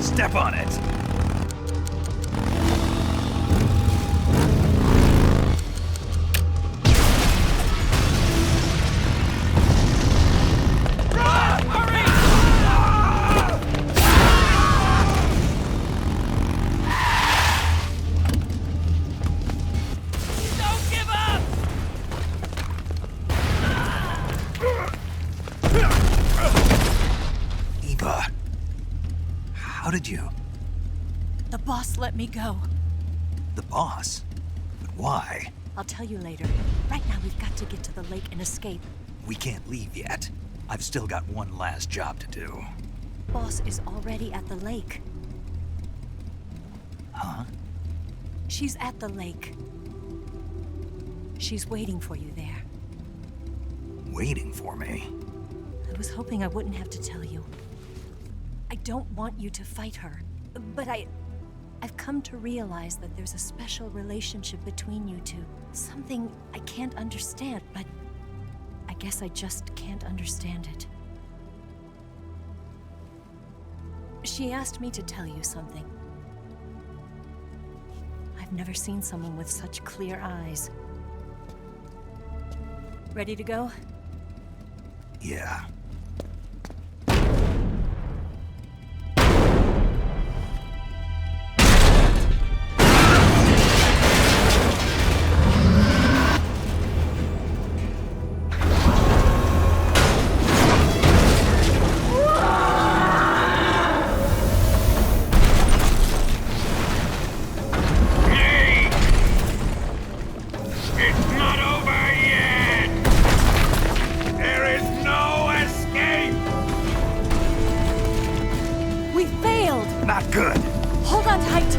Step on it! How did you? The boss let me go. The boss? But why? I'll tell you later. Right now, we've got to get to the lake and escape. We can't leave yet. I've still got one last job to do. Boss is already at the lake. Huh? She's at the lake. She's waiting for you there. Waiting for me? I was hoping I wouldn't have to tell you. I don't want you to fight her, but I've come to realize that there's a special relationship between you two. Something I can't understand, but I guess I just can't understand it. She asked me to tell you something. I've never seen someone with such clear eyes. Ready to go? Yeah. Not good. Hold on tight.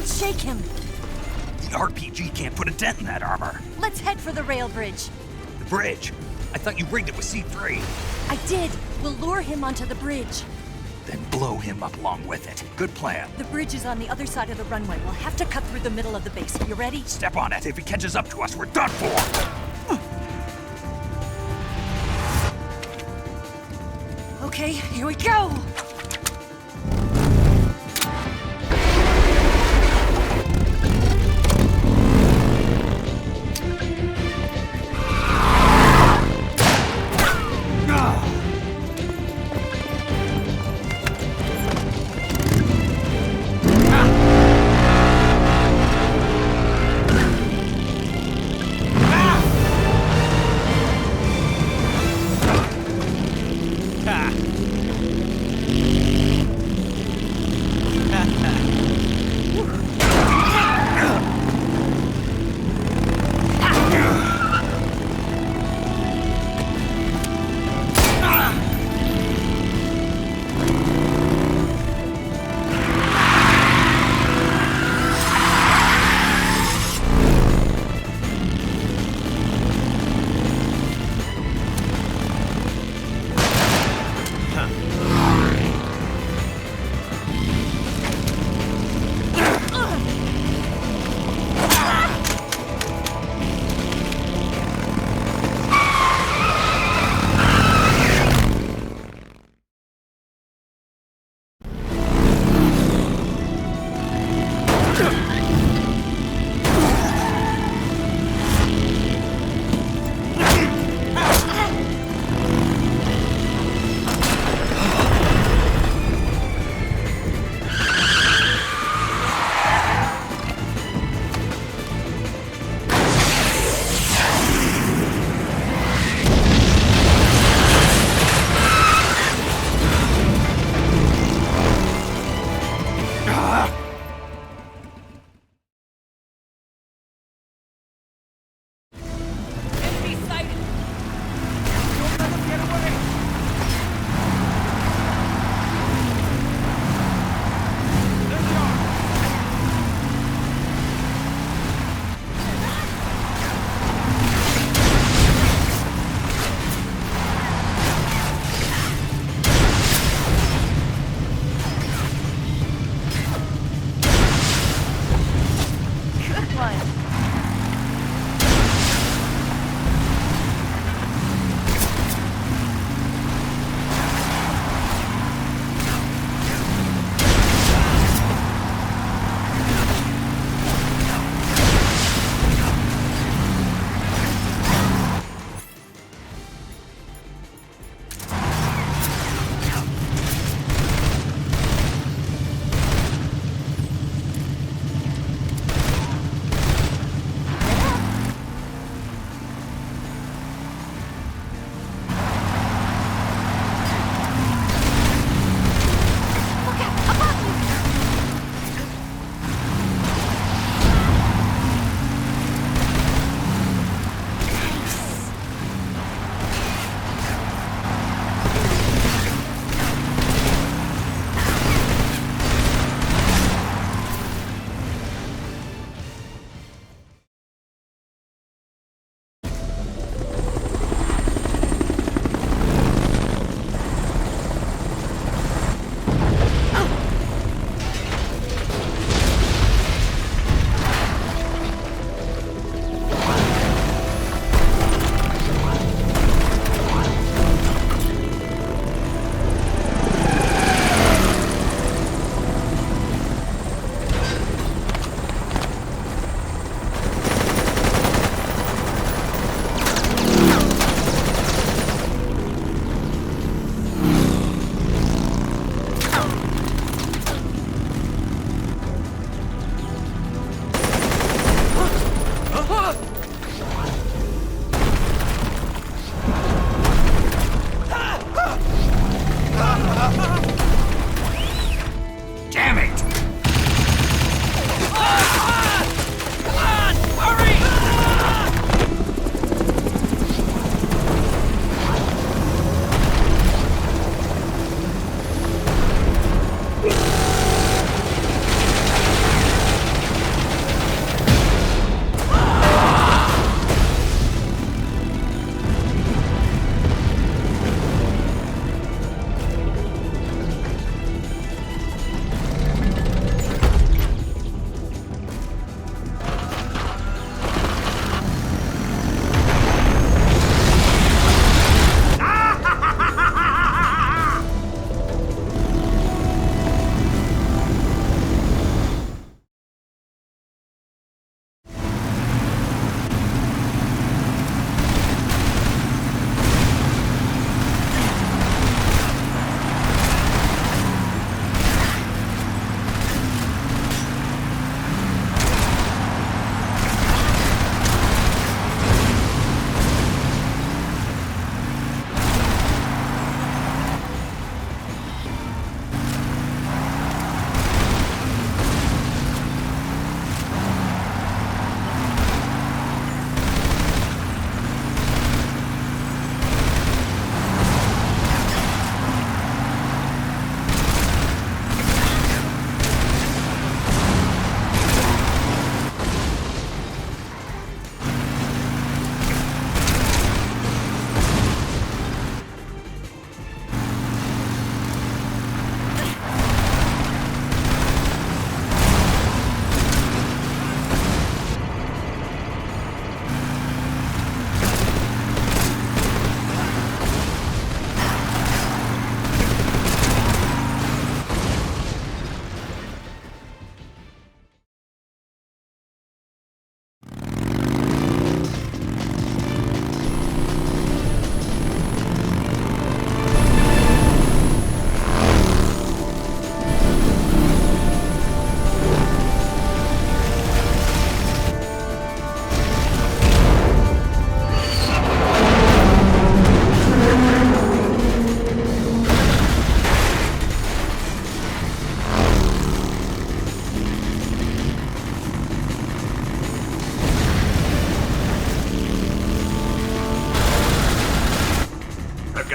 Shake him. The RPG can't put a dent in that armor. Let's head for the rail bridge. The bridge? I thought you rigged it with C3. I did. We'll lure him onto the bridge. Then blow him up along with it. Good plan. The bridge is on the other side of the runway. We'll have to cut through the middle of the base. You ready? Step on it. If he catches up to us, we're done for. Okay, here we go!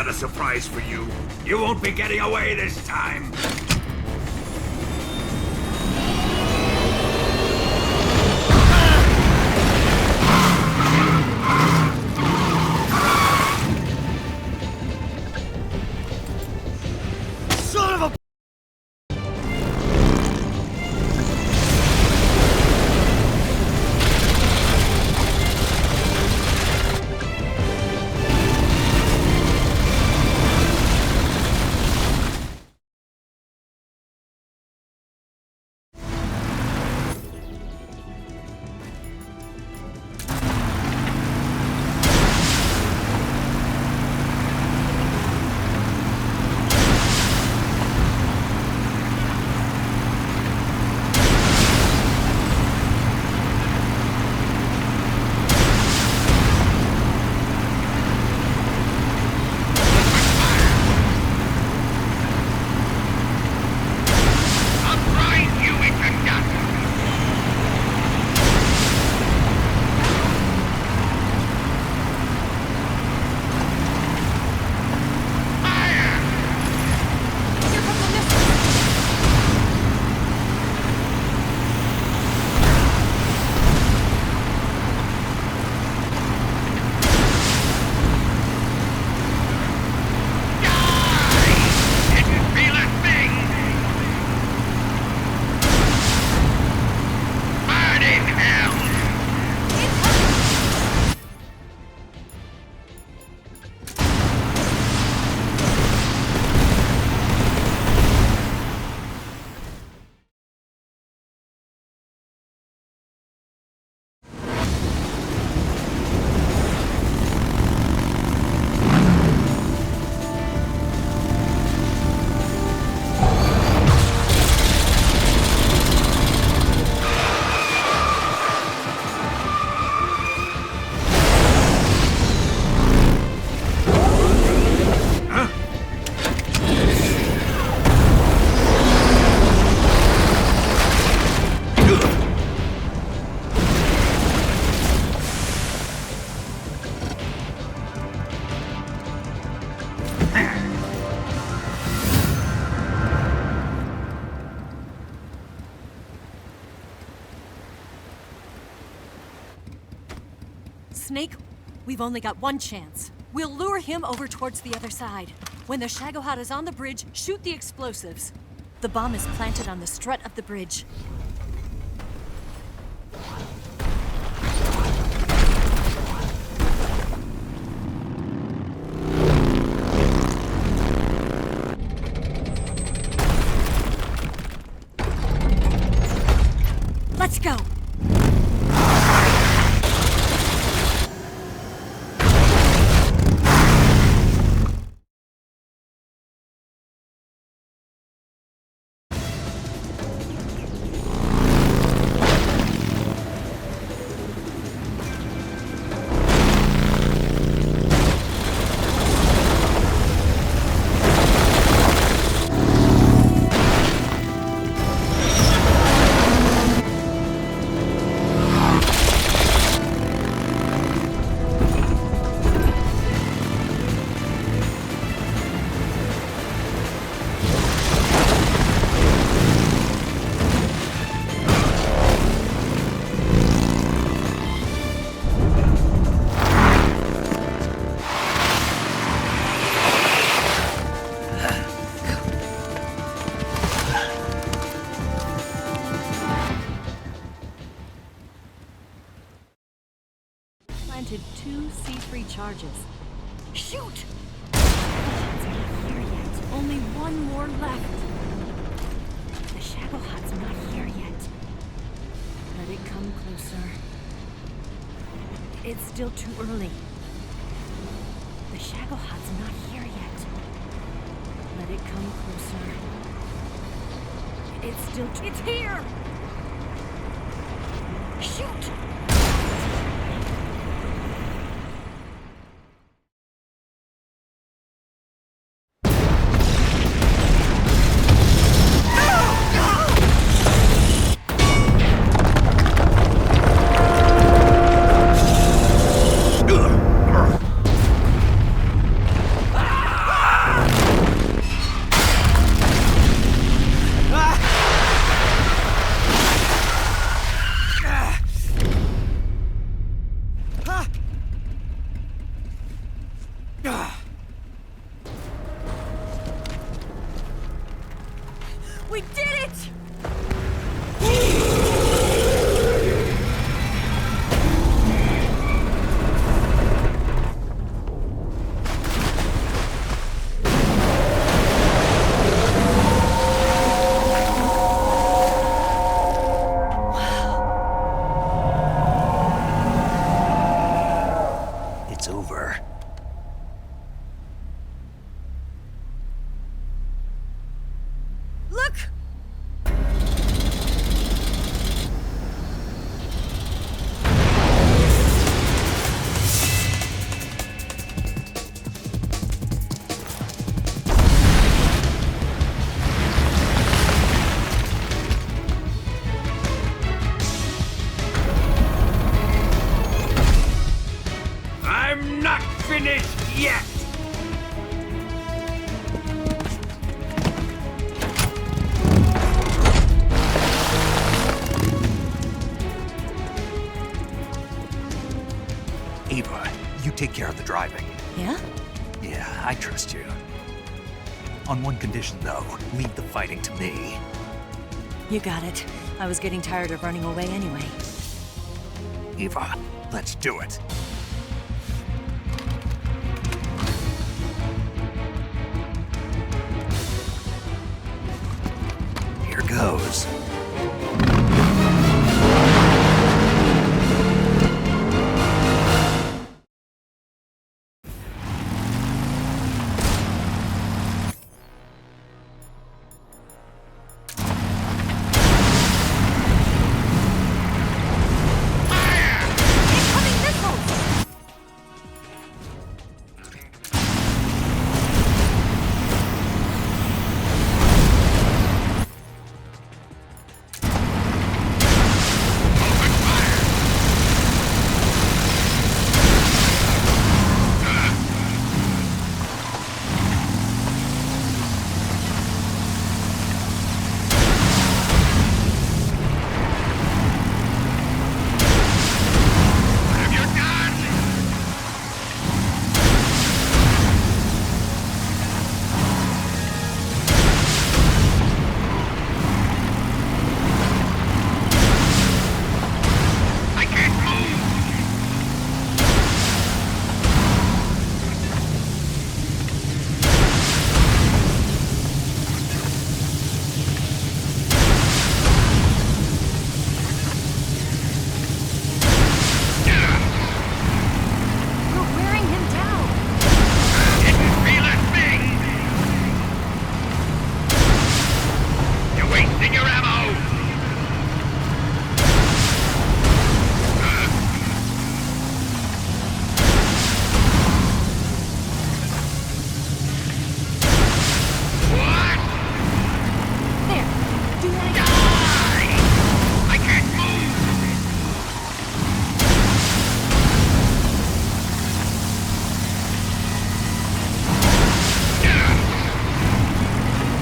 got a surprise for you. You won't be getting away this time. Son of a... Snake, we've only got one chance. We'll lure him over towards the other side. When the Shagohod is on the bridge, shoot the explosives. The bomb is planted on the strut of the bridge. Let's go! Planted 2 C3 charges. Shoot! It's not here yet. Only one more left. The Shagohod's not here yet. Let it come closer. It's still too early. The Shagohod's not here yet. Let it come closer. It's still too... It's here! Shoot! yet! Ava, you take care of the driving. Yeah? Yeah, I trust you. On one condition, though. Leave the fighting to me. You got it. I was getting tired of running away anyway. Ava, let's do it. Here goes. Incoming missiles! What have you done? I can't move! We're wearing him down! Didn't feel a thing! You're wasting your ammo! What? There! Do that again! Die! I can't move!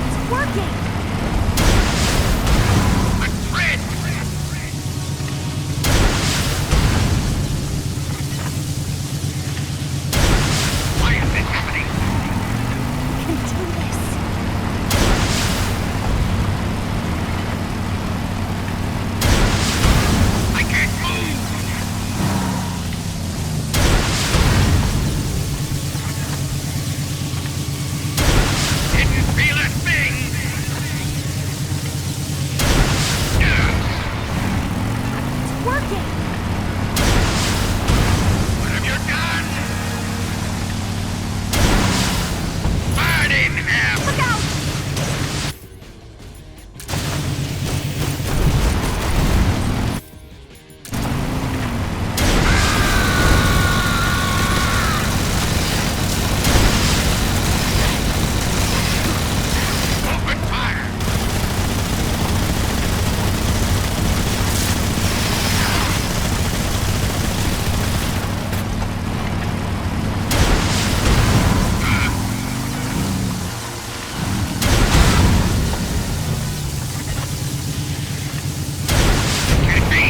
It's working! A threat! Why is this happening? We can do this! I can't move! Didn't feel a thing! It's working! What have you done? Burn in hell! Look out! Open fire! Can't be!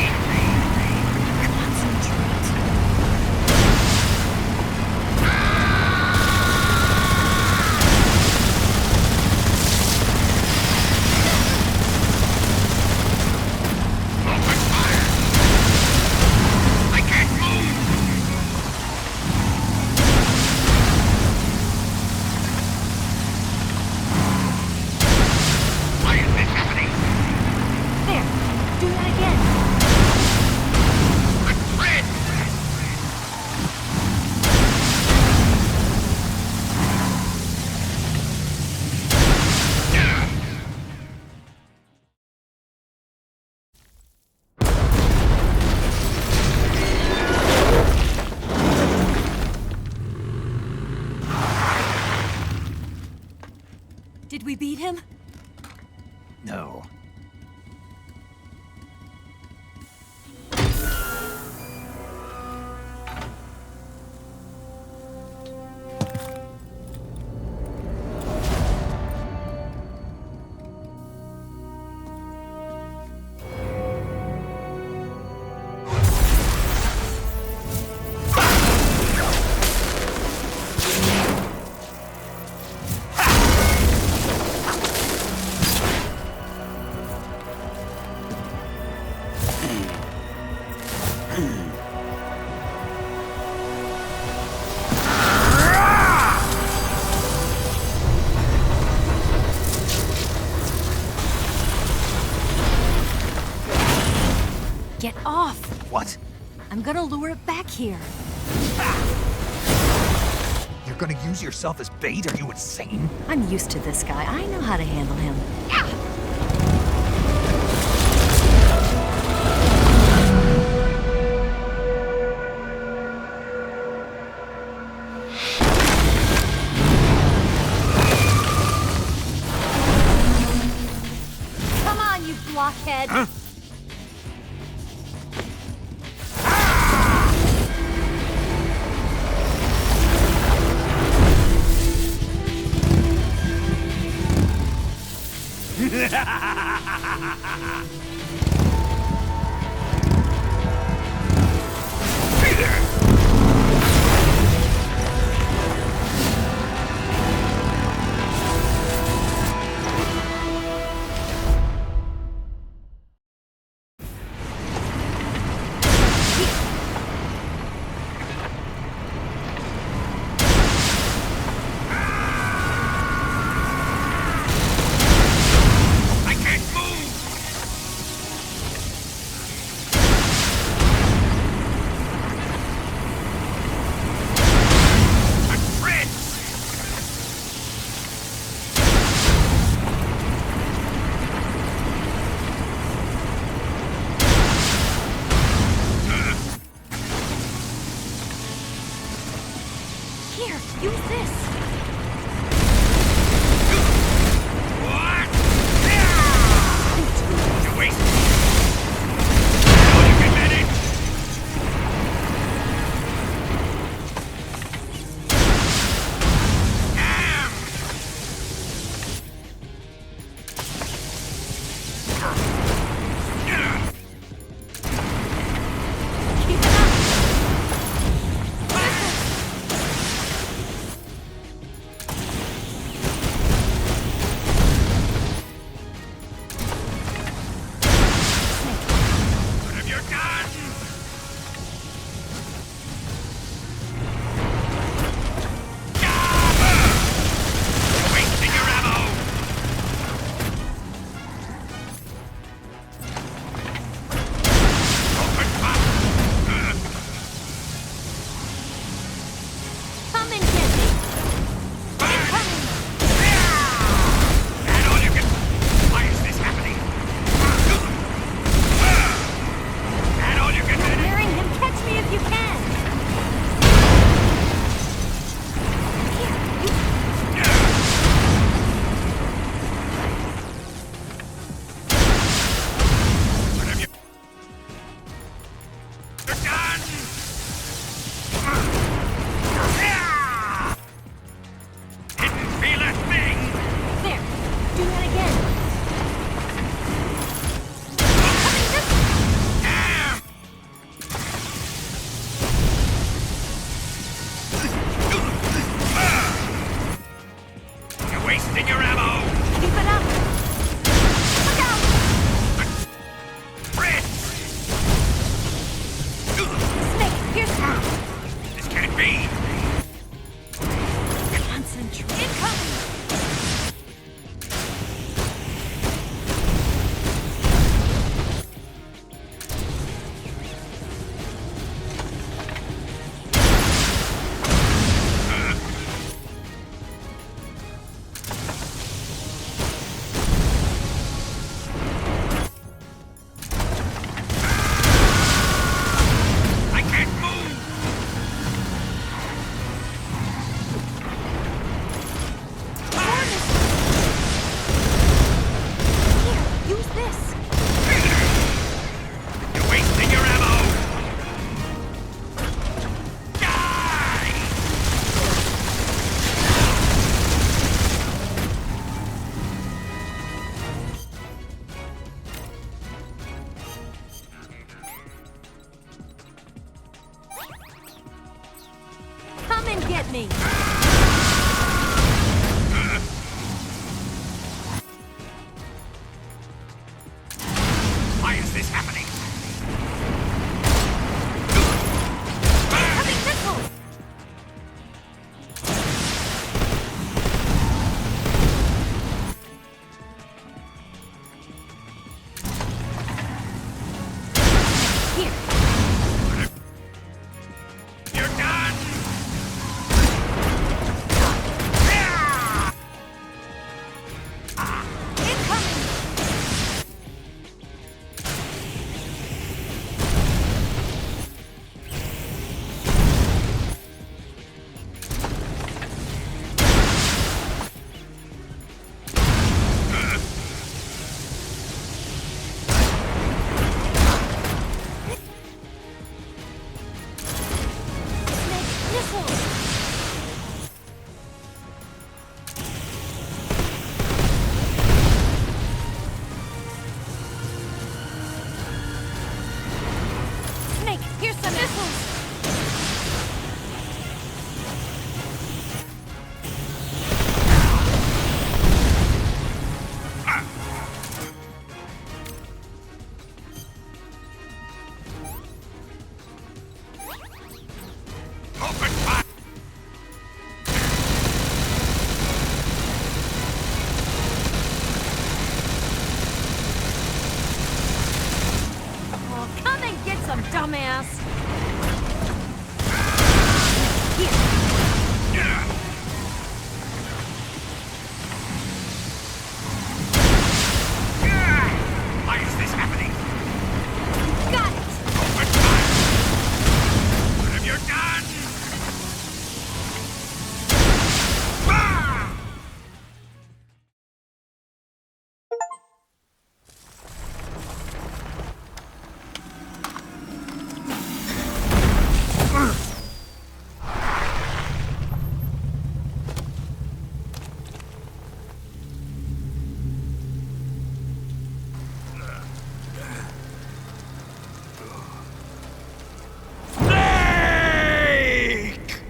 Concentrate. Open fire! I can't move! Why is this happening? There! Do that again! A threat! Did we beat him? No. Get off! What? I'm gonna lure it back here. You're gonna use yourself as bait? Are you insane? I'm used to this guy. I know how to handle him. Come on, you blockhead! Huh? Here, use this! What? You wait. All you can manage. Damn! Keep it up! What have you done? You're wasting your ammo. Open up. Come and get me! Incoming. And all you can. Why is this happening? And all you can manage. Hearing him, catch me if you can! Here, you... What have you done? Didn't feel a thing. There! Do that again! Damn! You're wasting your ammo. Keep it up! Look out! Fritz! Snake, here's one! This can't be. Concentrate! Incoming! I can't move. Here, use this! You're wasting your ammo. Die! Come and get me! Why is this happening? Here. You're done! Incoming! Snake, here's some missiles! Open fire! Oh, come and get some, dumbass! Here. Why is this happening? Got it! Open fire! What have you done? Ah! Snake!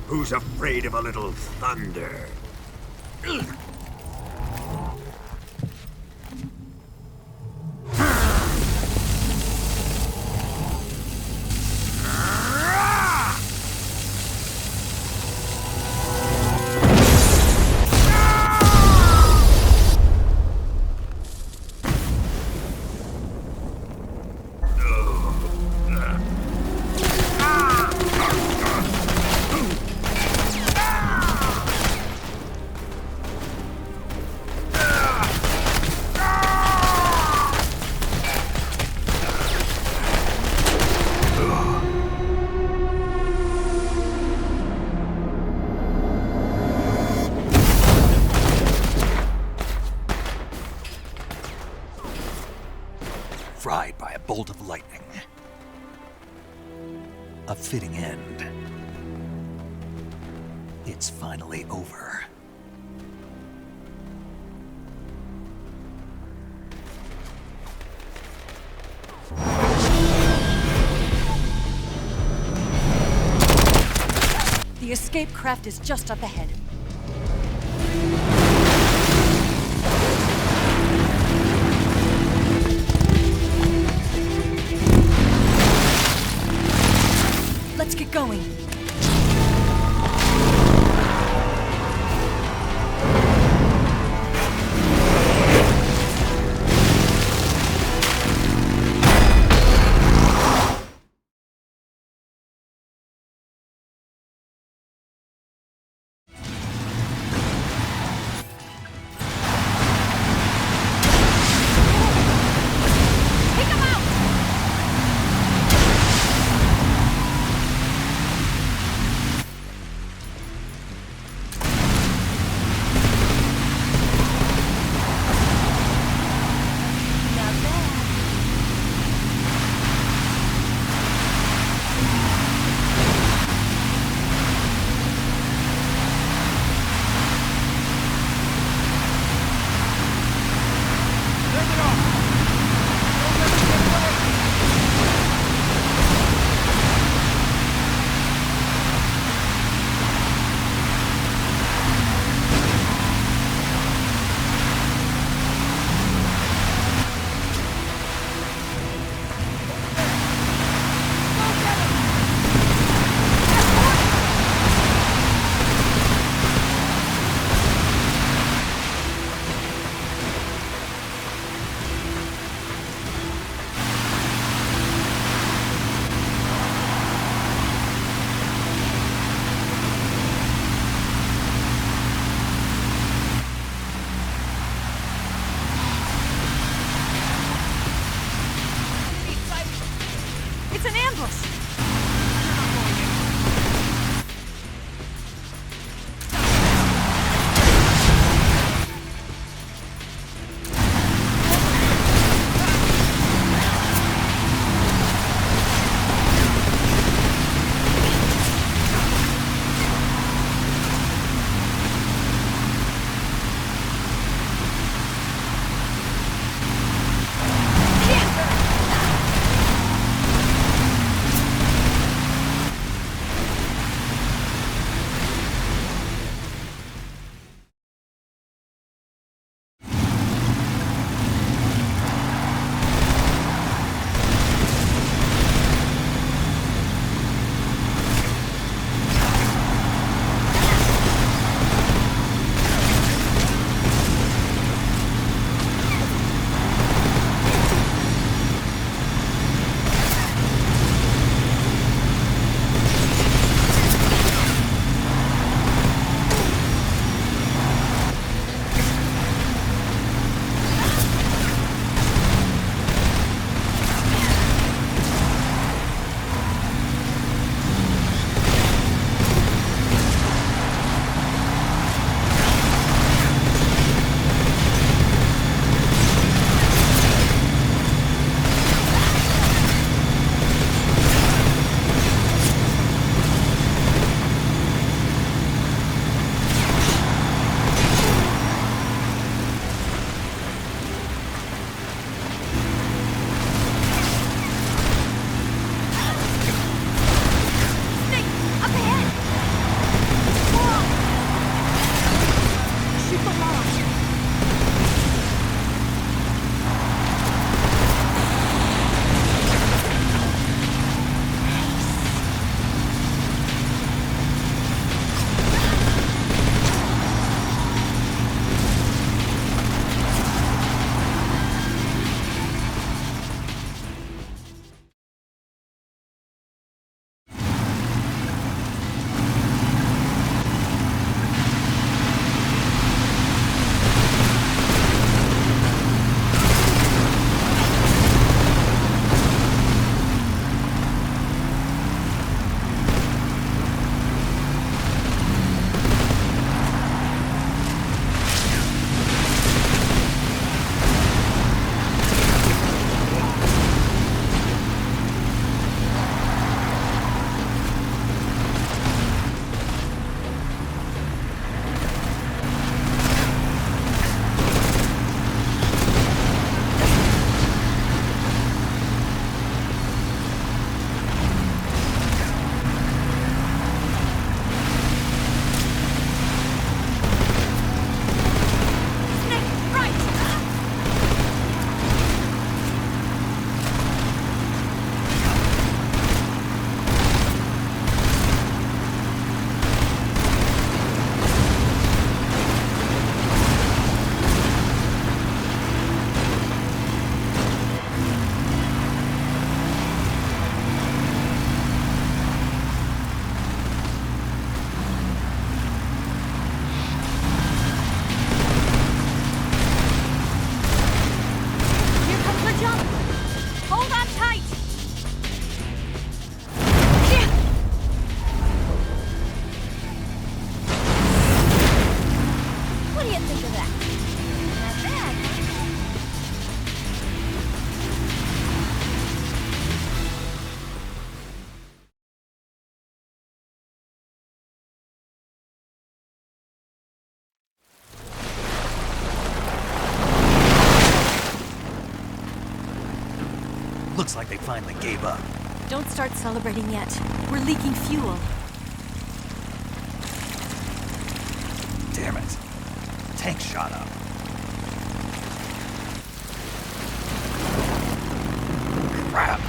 Who's afraid of a little thunder? Fried by a bolt of lightning. A fitting end. It's finally over. The escape craft is just up ahead. Let's get going. Looks like they finally gave up. Don't start celebrating yet. We're leaking fuel. Damn it. Tank shot up. Crap.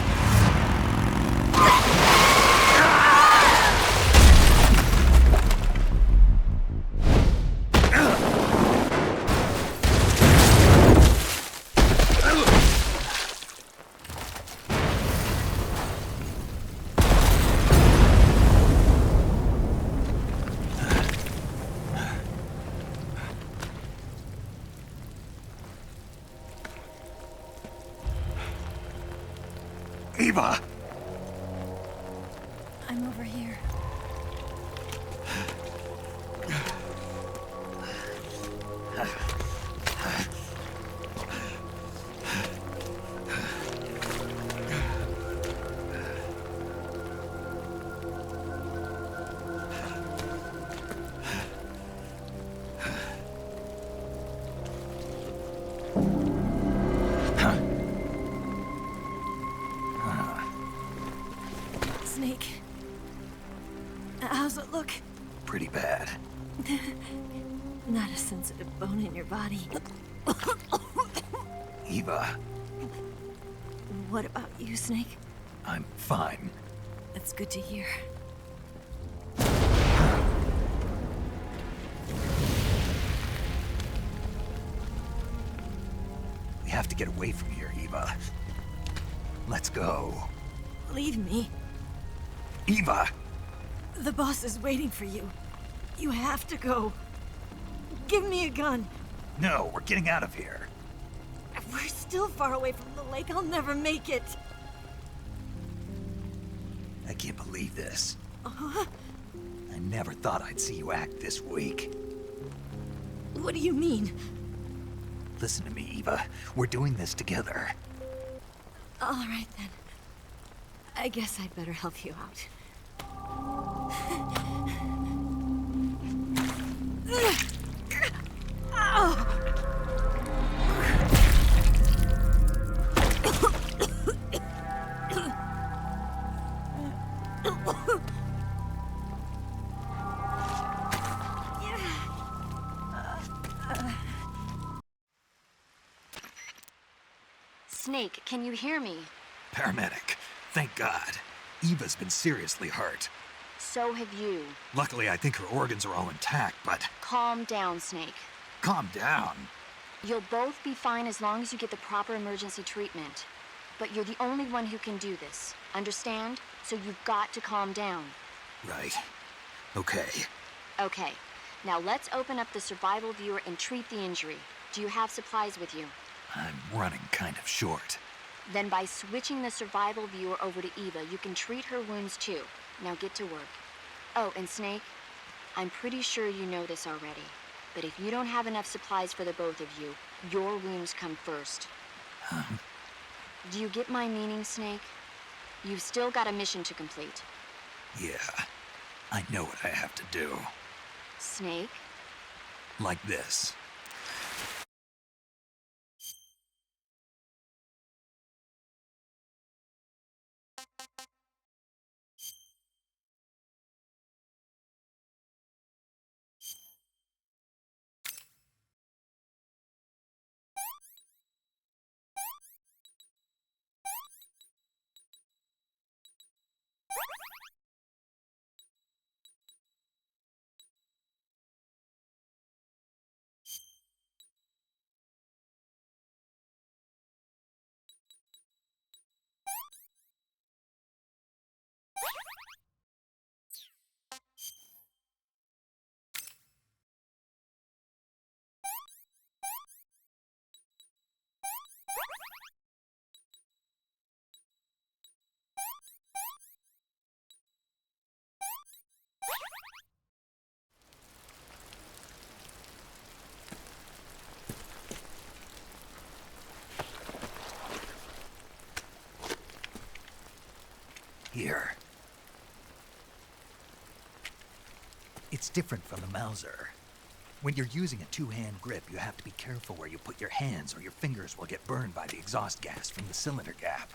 Eva! I'm over here. Snake. How's it look? Pretty bad. Not a sensitive bone in your body. Eva, What about you, Snake? I'm fine. That's good to hear. We have to get away from here, Eva. Let's go. Leave me. Eva! The boss is waiting for you. You have to go. Give me a gun. No, we're getting out of here. We're still far away from the lake. I'll never make it. I can't believe this. I never thought I'd see you act this weak. What do you mean? Listen to me, Eva. We're doing this together. All right, then. I guess I'd better help you out. Snake, can you hear me? Paramedic. Thank God. Eva's been seriously hurt. So have you. Luckily, I think her organs are all intact, but Calm down, Snake. calm down. You'll both be fine as long as you get the proper emergency treatment. But you're the only one who can do this. Understand? So you've got to calm down. Right. Okay. Okay. Now let's open up the survival viewer and treat the injury. Do you have supplies with you? I'm running kind of short. Then by switching the survival viewer over to Eva, you can treat her wounds too. Now get to work. Oh, and Snake, I'm pretty sure you know this already. But if you don't have enough supplies for the both of you, your wounds come first. Huh? Do you get my meaning, Snake? You've still got a mission to complete. Yeah. I know what I have to do. Snake? Like this. Here. It's different from the Mauser. When you're using a two-hand grip, you have to be careful where you put your hands or your fingers will get burned by the exhaust gas from the cylinder gap.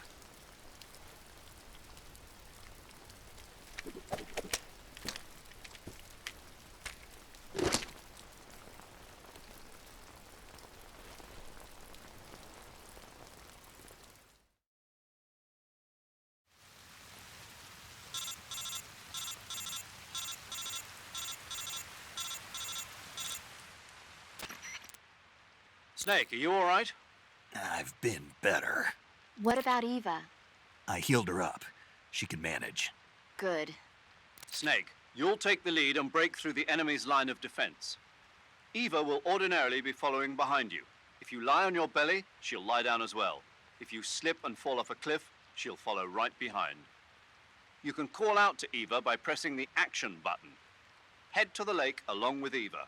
Snake, are you all right? I've been better. What about Eva? I healed her up. She can manage. Good. Snake, you'll take the lead and break through the enemy's line of defense. Eva will ordinarily be following behind you. If you lie on your belly, she'll lie down as well. If you slip and fall off a cliff, she'll follow right behind. You can call out to Eva by pressing the action button. Head to the lake along with Eva.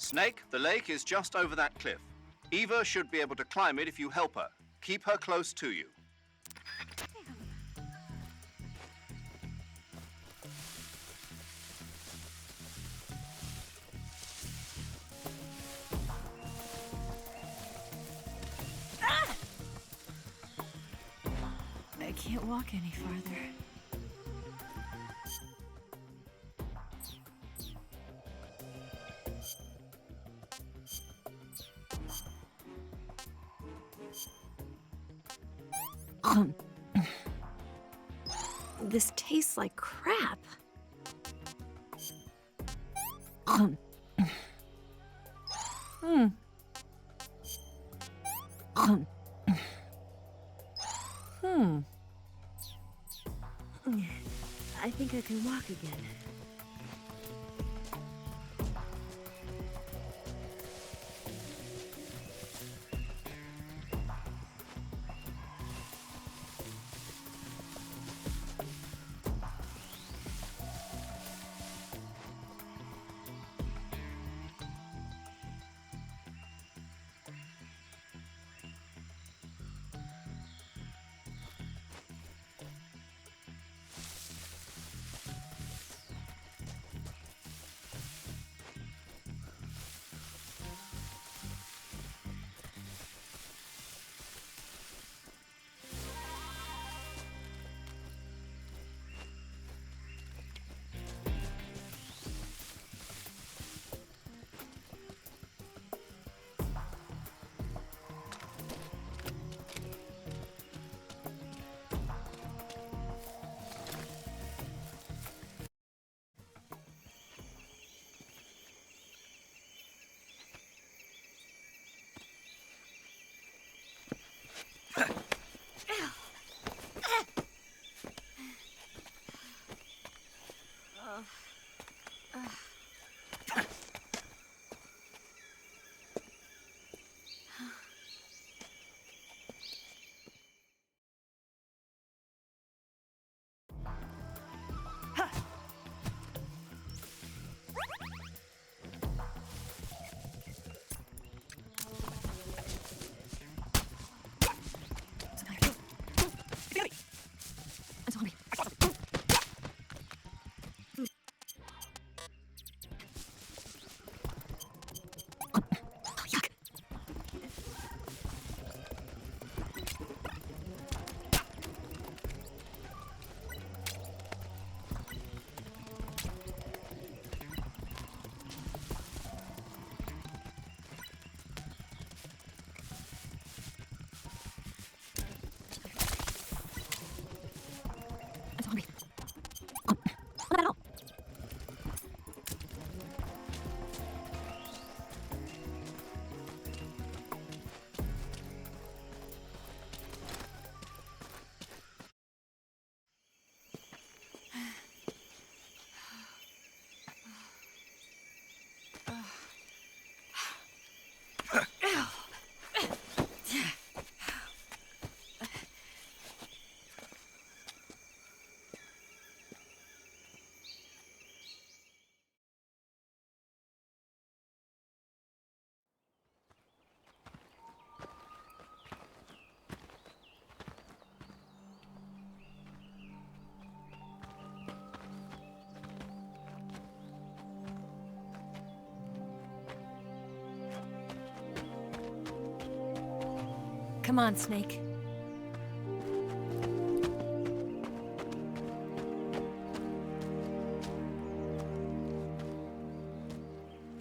Snake, the lake is just over that cliff. Eva should be able to climb it if you help her. Keep her close to you. I can't walk any farther. This tastes like crap. I think I can walk again. Come on, Snake.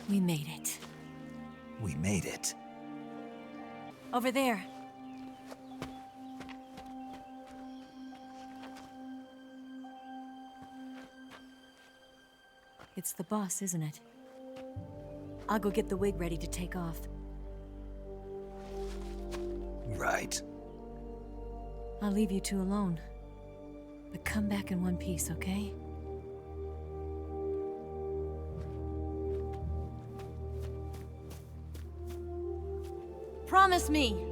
We made it. We made it. Over there. It's the boss, isn't it? I'll go get the wig ready to take off. Right. I'll leave you two alone. But come back in one piece, okay? Promise me!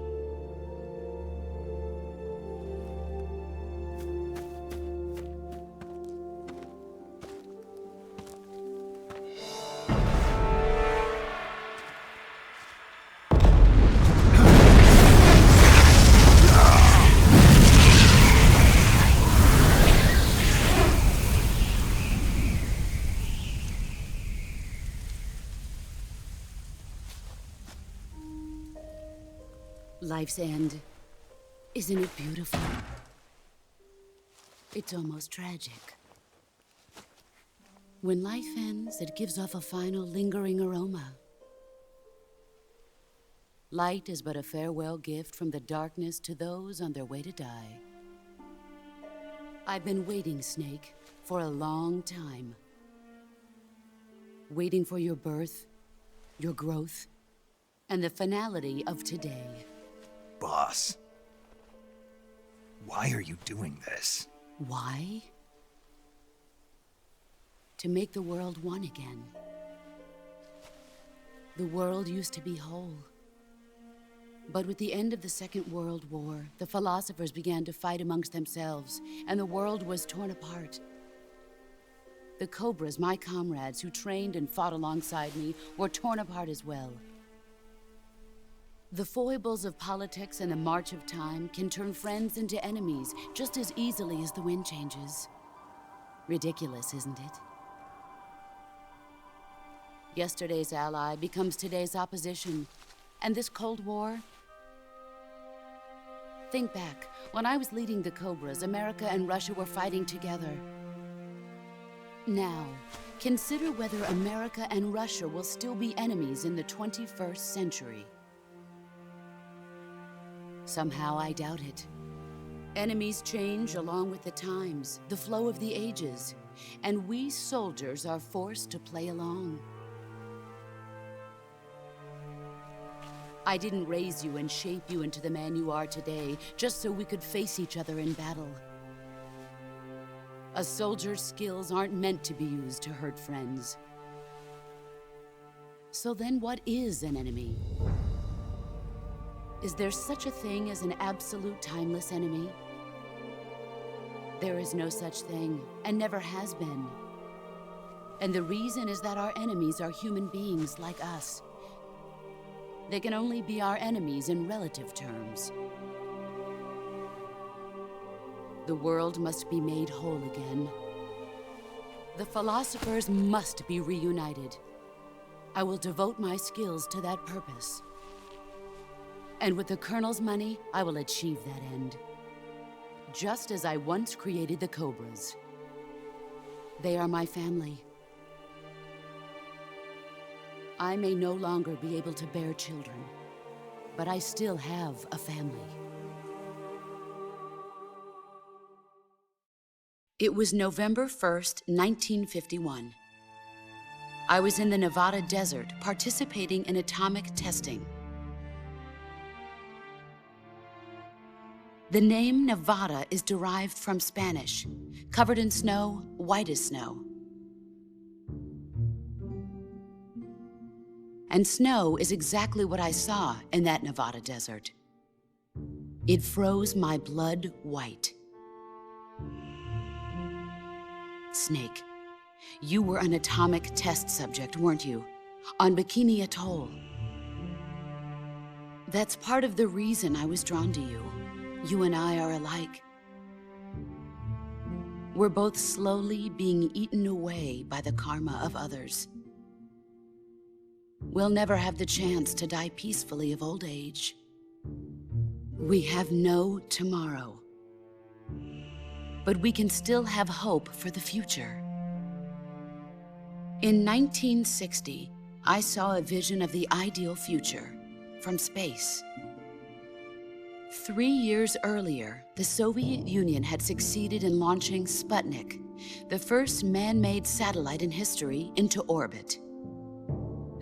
Life's end. Isn't it beautiful? It's almost tragic. When life ends, it gives off a final lingering aroma. Light is but a farewell gift from the darkness to those on their way to die. I've been waiting, Snake, for a long time. Waiting for your birth, your growth, and the finality of today. Boss. Why are you doing this? Why? To make the world one again. The world used to be whole. But with the end of the Second World War, the philosophers began to fight amongst themselves, and the world was torn apart. The Cobras, my comrades who trained and fought alongside me, were torn apart as well. The foibles of politics and the march of time can turn friends into enemies just as easily as the wind changes. Ridiculous, isn't it? Yesterday's ally becomes today's opposition. And this Cold War? Think back. When I was leading the Cobras, America and Russia were fighting together. Now, consider whether America and Russia will still be enemies in the 21st century. Somehow I doubt it. Enemies change along with the times, the flow of the ages, and we soldiers are forced to play along. I didn't raise you and shape you into the man you are today just so we could face each other in battle. A soldier's skills aren't meant to be used to hurt friends. So then what is an enemy? Is there such a thing as an absolute timeless enemy? There is no such thing, and never has been. And the reason is that our enemies are human beings like us. They can only be our enemies in relative terms. The world must be made whole again. The philosophers must be reunited. I will devote my skills to that purpose. And with the Colonel's money, I will achieve that end. Just as I once created the Cobras. They are my family. I may no longer be able to bear children, but I still have a family. It was November 1st, 1951. I was in the Nevada desert participating in atomic testing. The name Nevada is derived from Spanish, covered in snow, white as snow. And snow is exactly what I saw in that Nevada desert. It froze my blood white. Snake, you were an atomic test subject, weren't you? On Bikini Atoll. That's part of the reason I was drawn to you. You and I are alike. We're both slowly being eaten away by the karma of others. We'll never have the chance to die peacefully of old age. We have no tomorrow. But we can still have hope for the future. In 1960, I saw a vision of the ideal future from space. 3 years earlier, the Soviet Union had succeeded in launching Sputnik, the first man-made satellite in history, into orbit.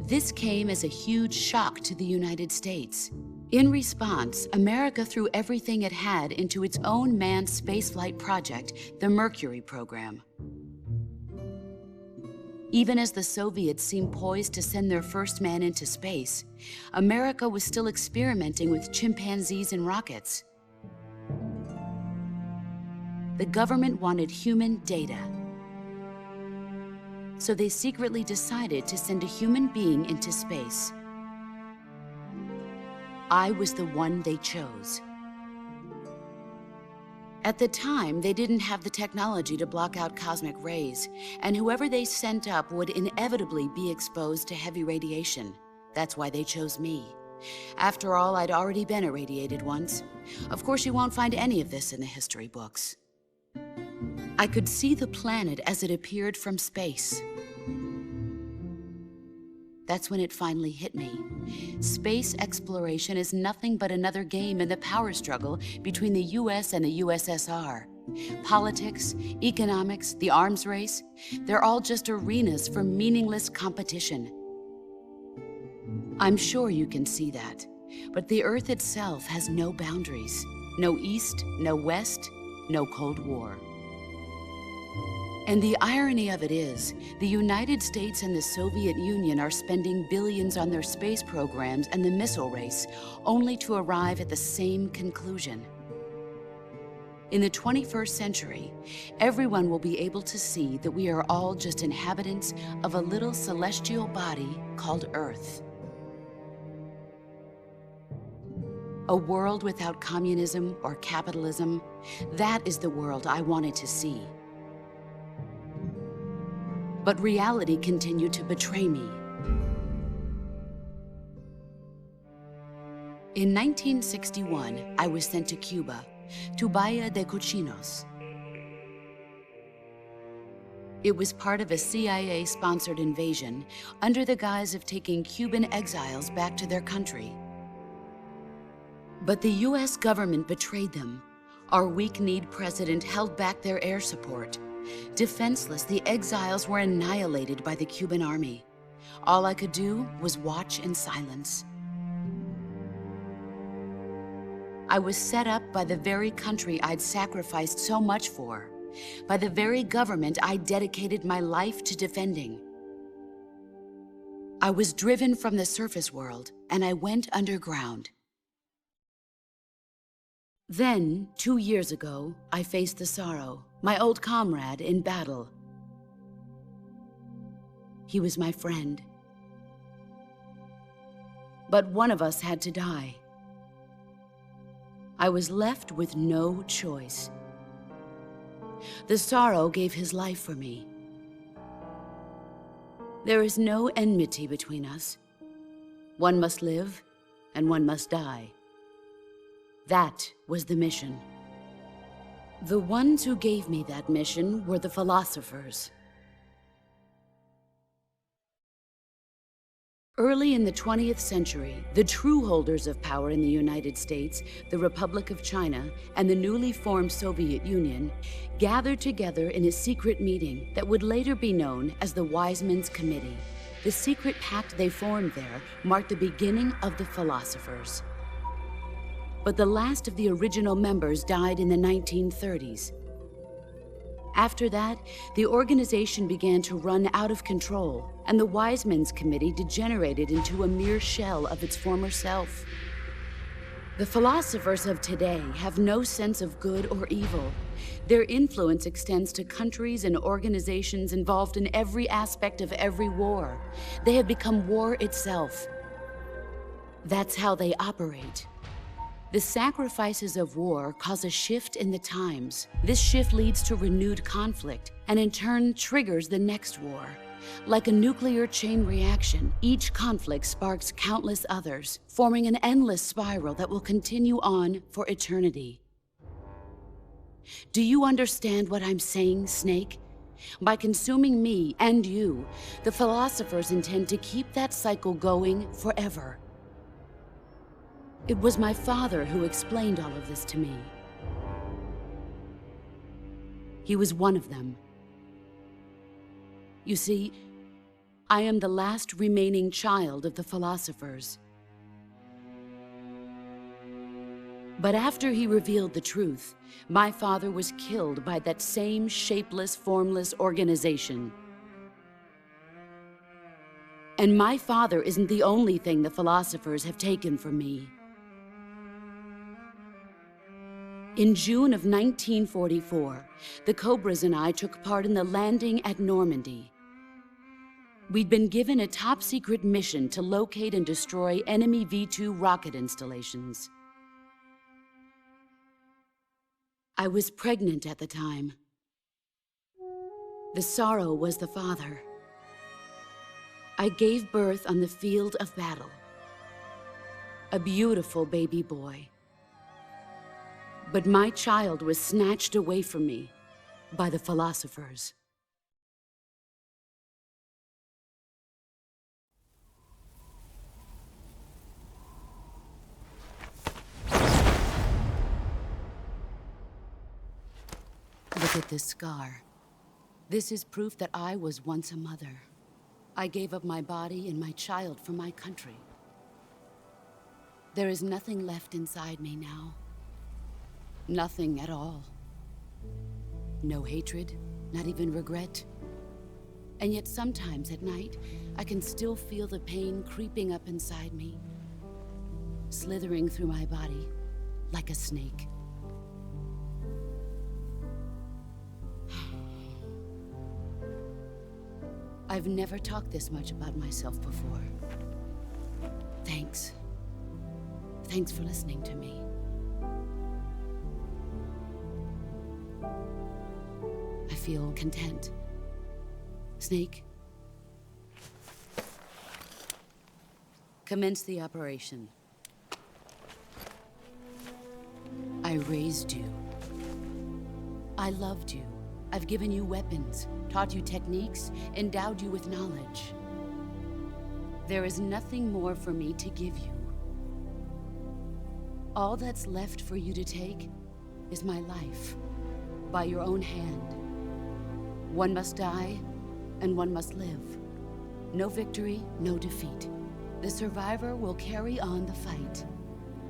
This came as a huge shock to the United States. In response, America threw everything it had into its own manned spaceflight project, the Mercury program. Even as the Soviets seemed poised to send their first man into space, America was still experimenting with chimpanzees and rockets. The government wanted human data. So they secretly decided to send a human being into space. I was the one they chose. At the time, they didn't have the technology to block out cosmic rays, and whoever they sent up would inevitably be exposed to heavy radiation. That's why they chose me. After all, I'd already been irradiated once. Of course, you won't find any of this in the history books. I could see the planet as it appeared from space. That's when it finally hit me. Space exploration is nothing but another game in the power struggle between the US and the USSR. Politics, economics, the arms race, they're all just arenas for meaningless competition. I'm sure you can see that, but the Earth itself has no boundaries. No East, no West, no Cold War. And the irony of it is, the United States and the Soviet Union are spending billions on their space programs and the missile race, only to arrive at the same conclusion. In the 21st century, everyone will be able to see that we are all just inhabitants of a little celestial body called Earth. A world without communism or capitalism, that is the world I wanted to see. But reality continued to betray me. In 1961, I was sent to Cuba, to Bahia de Cochinos. It was part of a CIA-sponsored invasion under the guise of taking Cuban exiles back to their country. But the US government betrayed them. Our weak-kneed president held back their air support. Defenseless, the exiles were annihilated by the Cuban army. All I could do was watch in silence. I was set up by the very country I'd sacrificed so much for, by the very government I dedicated my life to defending. I was driven from the surface world, and I went underground. Then, 2 years ago, I faced the Sorrow, my old comrade in battle. He was my friend. But one of us had to die. I was left with no choice. The Sorrow gave his life for me. There is no enmity between us. One must live, and one must die. That was the mission. The ones who gave me that mission were the philosophers. Early in the 20th century, the true holders of power in the United States, the Republic of China, and the newly formed Soviet Union gathered together in a secret meeting that would later be known as the Wise Men's Committee. The secret pact they formed there marked the beginning of the philosophers. But the last of the original members died in the 1930s. After that, the organization began to run out of control, and the Wise Men's Committee degenerated into a mere shell of its former self. The philosophers of today have no sense of good or evil. Their influence extends to countries and organizations involved in every aspect of every war. They have become war itself. That's how they operate. The sacrifices of war cause a shift in the times. This shift leads to renewed conflict, and in turn triggers the next war. Like a nuclear chain reaction, each conflict sparks countless others, forming an endless spiral that will continue on for eternity. Do you understand what I'm saying, Snake? By consuming me and you, the philosophers intend to keep that cycle going forever. It was my father who explained all of this to me. He was one of them. You see, I am the last remaining child of the philosophers. But after he revealed the truth, my father was killed by that same shapeless, formless organization. And my father isn't the only thing the philosophers have taken from me. In June of 1944, the Cobras and I took part in the landing at Normandy. We'd been given a top-secret mission to locate and destroy enemy V-2 rocket installations. I was pregnant at the time. The sorrow was the father. I gave birth on the field of battle. A beautiful baby boy. But my child was snatched away from me by the philosophers. Look at this scar. This is proof that I was once a mother. I gave up my body and my child for my country. There is nothing left inside me now. Nothing at all. No hatred, not even regret. And yet sometimes at night, I can still feel the pain creeping up inside me, slithering through my body like a snake. I've never talked this much about myself before. Thanks. Thanks for listening to me. I feel content. Snake? Commence the operation. I raised you. I loved you. I've given you weapons, taught you techniques, endowed you with knowledge. There is nothing more for me to give you. All that's left for you to take is my life, by your own hand. One must die, and one must live. No victory, no defeat. The survivor will carry on the fight.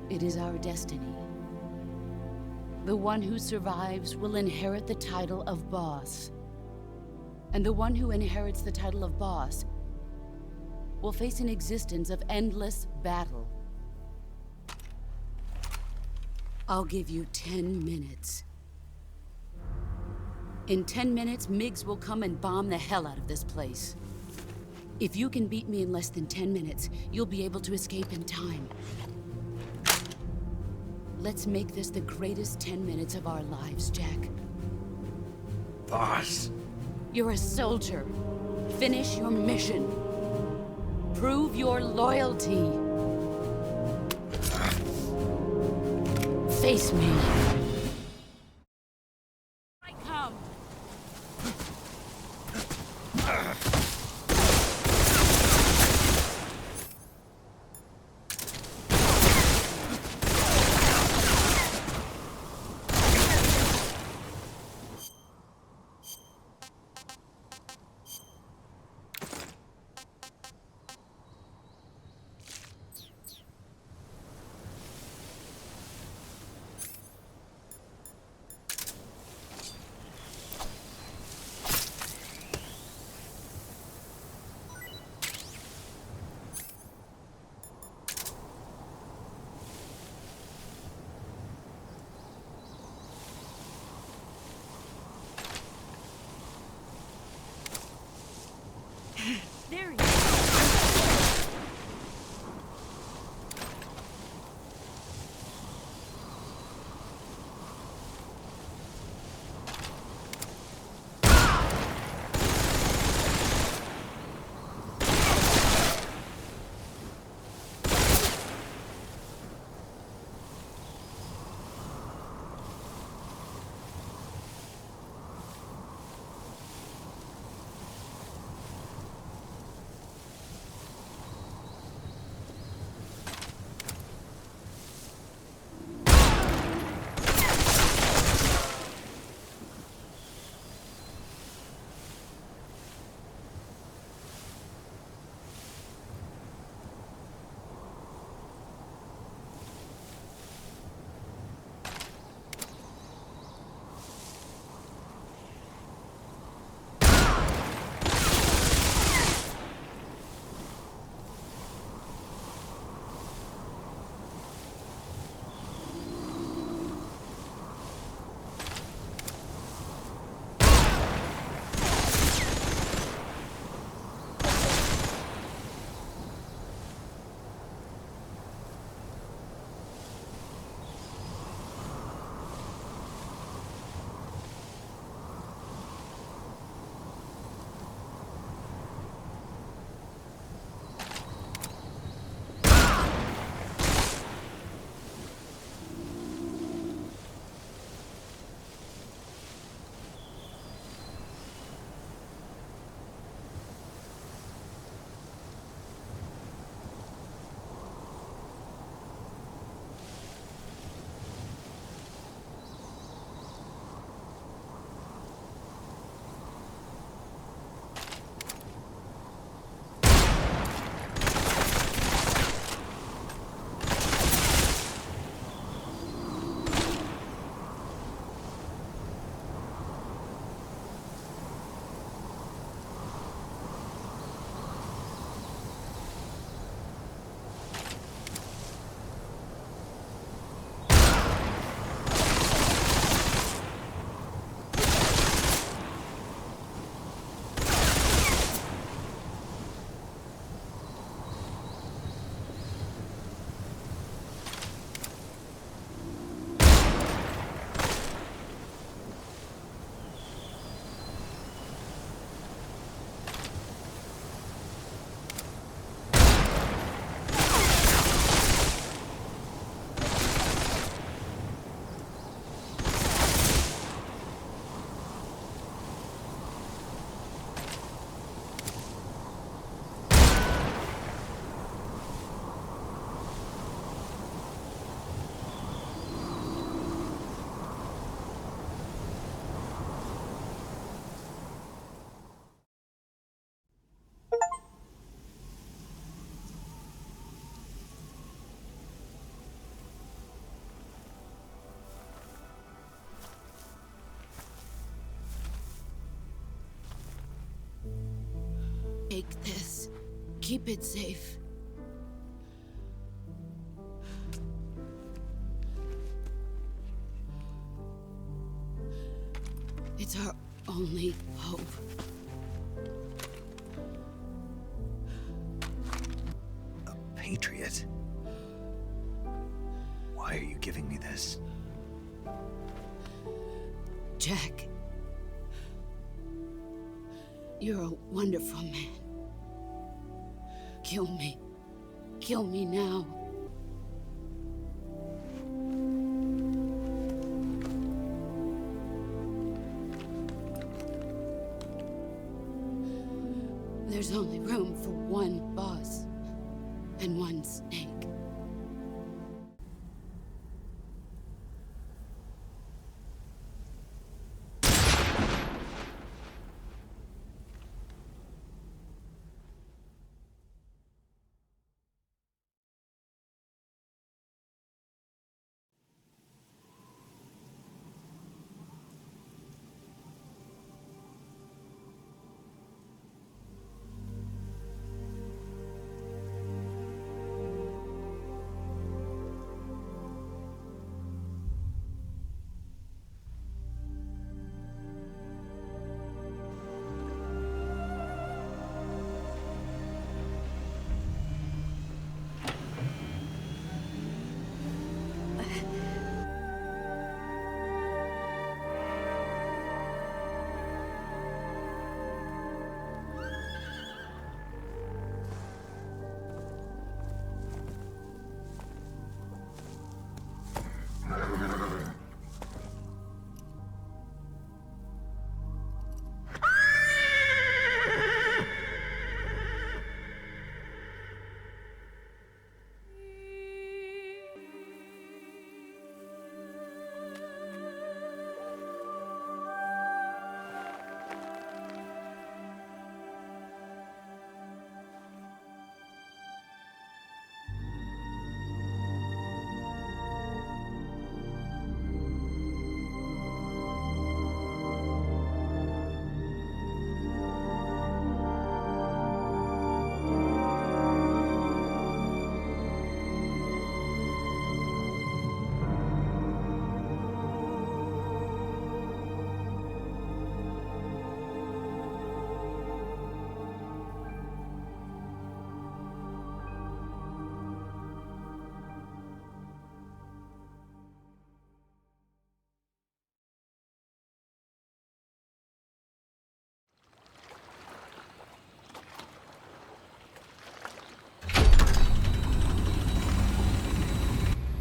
It is our destiny. The one who survives will inherit the title of boss. And the one who inherits the title of boss will face an existence of endless battle. I'll give you 10 minutes. In 10 minutes, MiGs will come and bomb the hell out of this place. If you can beat me in less than 10 minutes, you'll be able to escape in time. Let's make this the greatest 10 minutes of our lives, Jack. Boss. You're a soldier. Finish your mission. Prove your loyalty. Face me. I come. Take this. Keep it safe. It's our only hope. A patriot? Why are you giving me this? Jack. You're a wonderful man. Kill me. Kill me now. There's only room for one boss and one snake.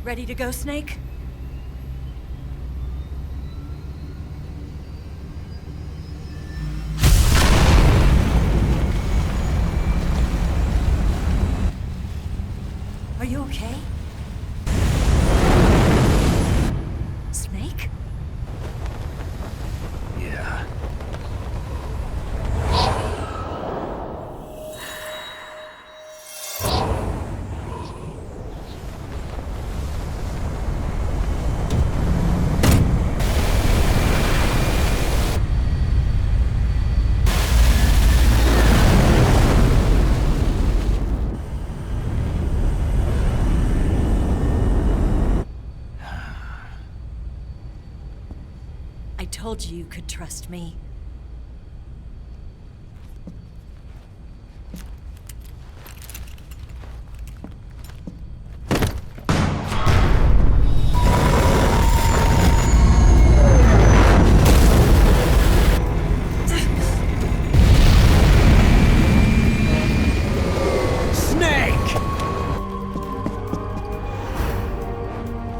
Ready to go, Snake? Are you okay? Snake? Yeah. I told you you could trust me. Snake!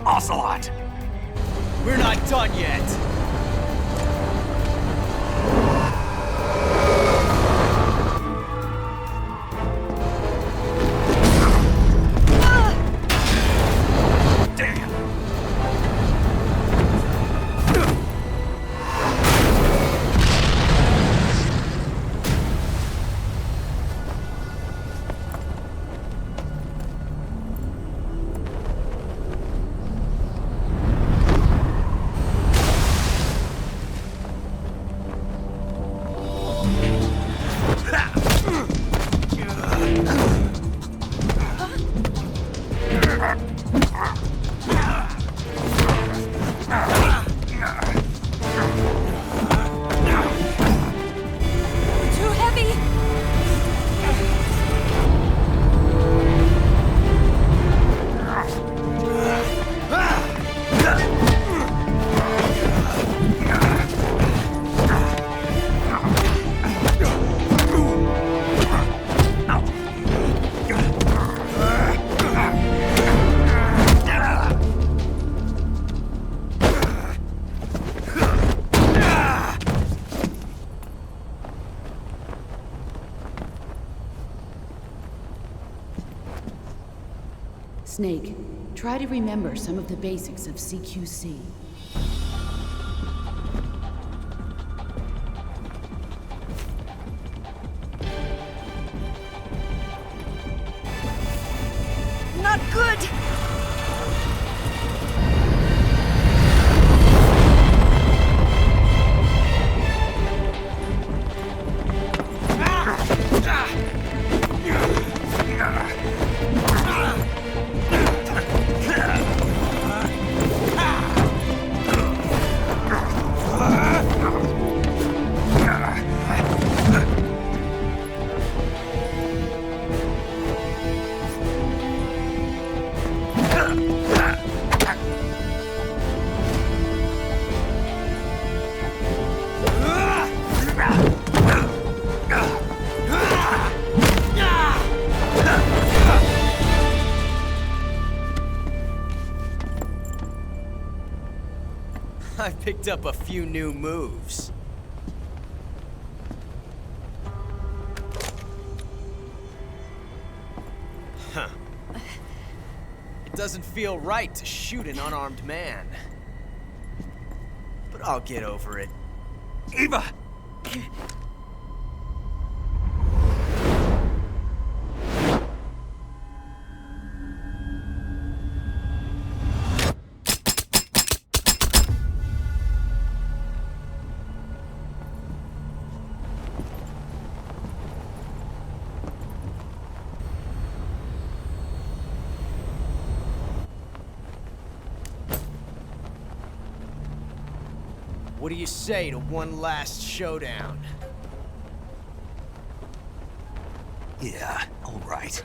Ocelot! We're not done yet! Snake, try to remember some of the basics of CQC. Not good! I picked up a few new moves. Huh. It doesn't feel right to shoot an unarmed man. But I'll get over it. Eva! What do you say to one last showdown? Yeah, all right.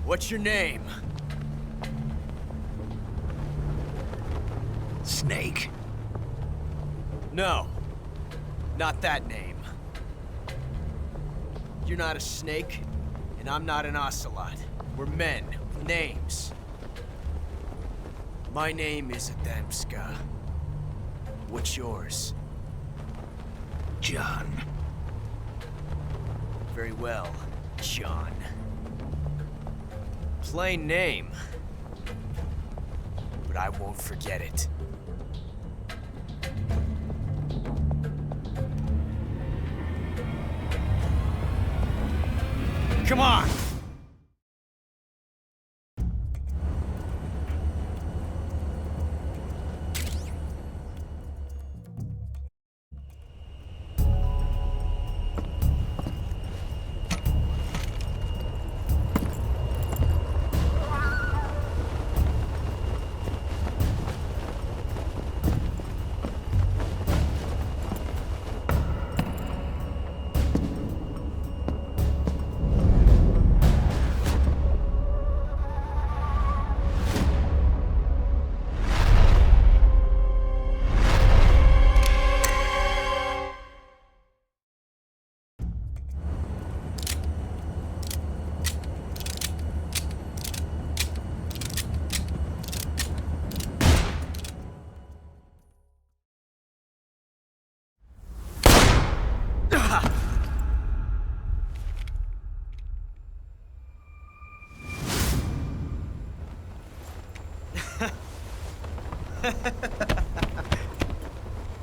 What's your name? Snake. No. Not that name. You're not a snake, and I'm not an ocelot. We're men with names. My name is Adamska. What's yours? John. Very well, John. Plain name. But I won't forget it. Come on!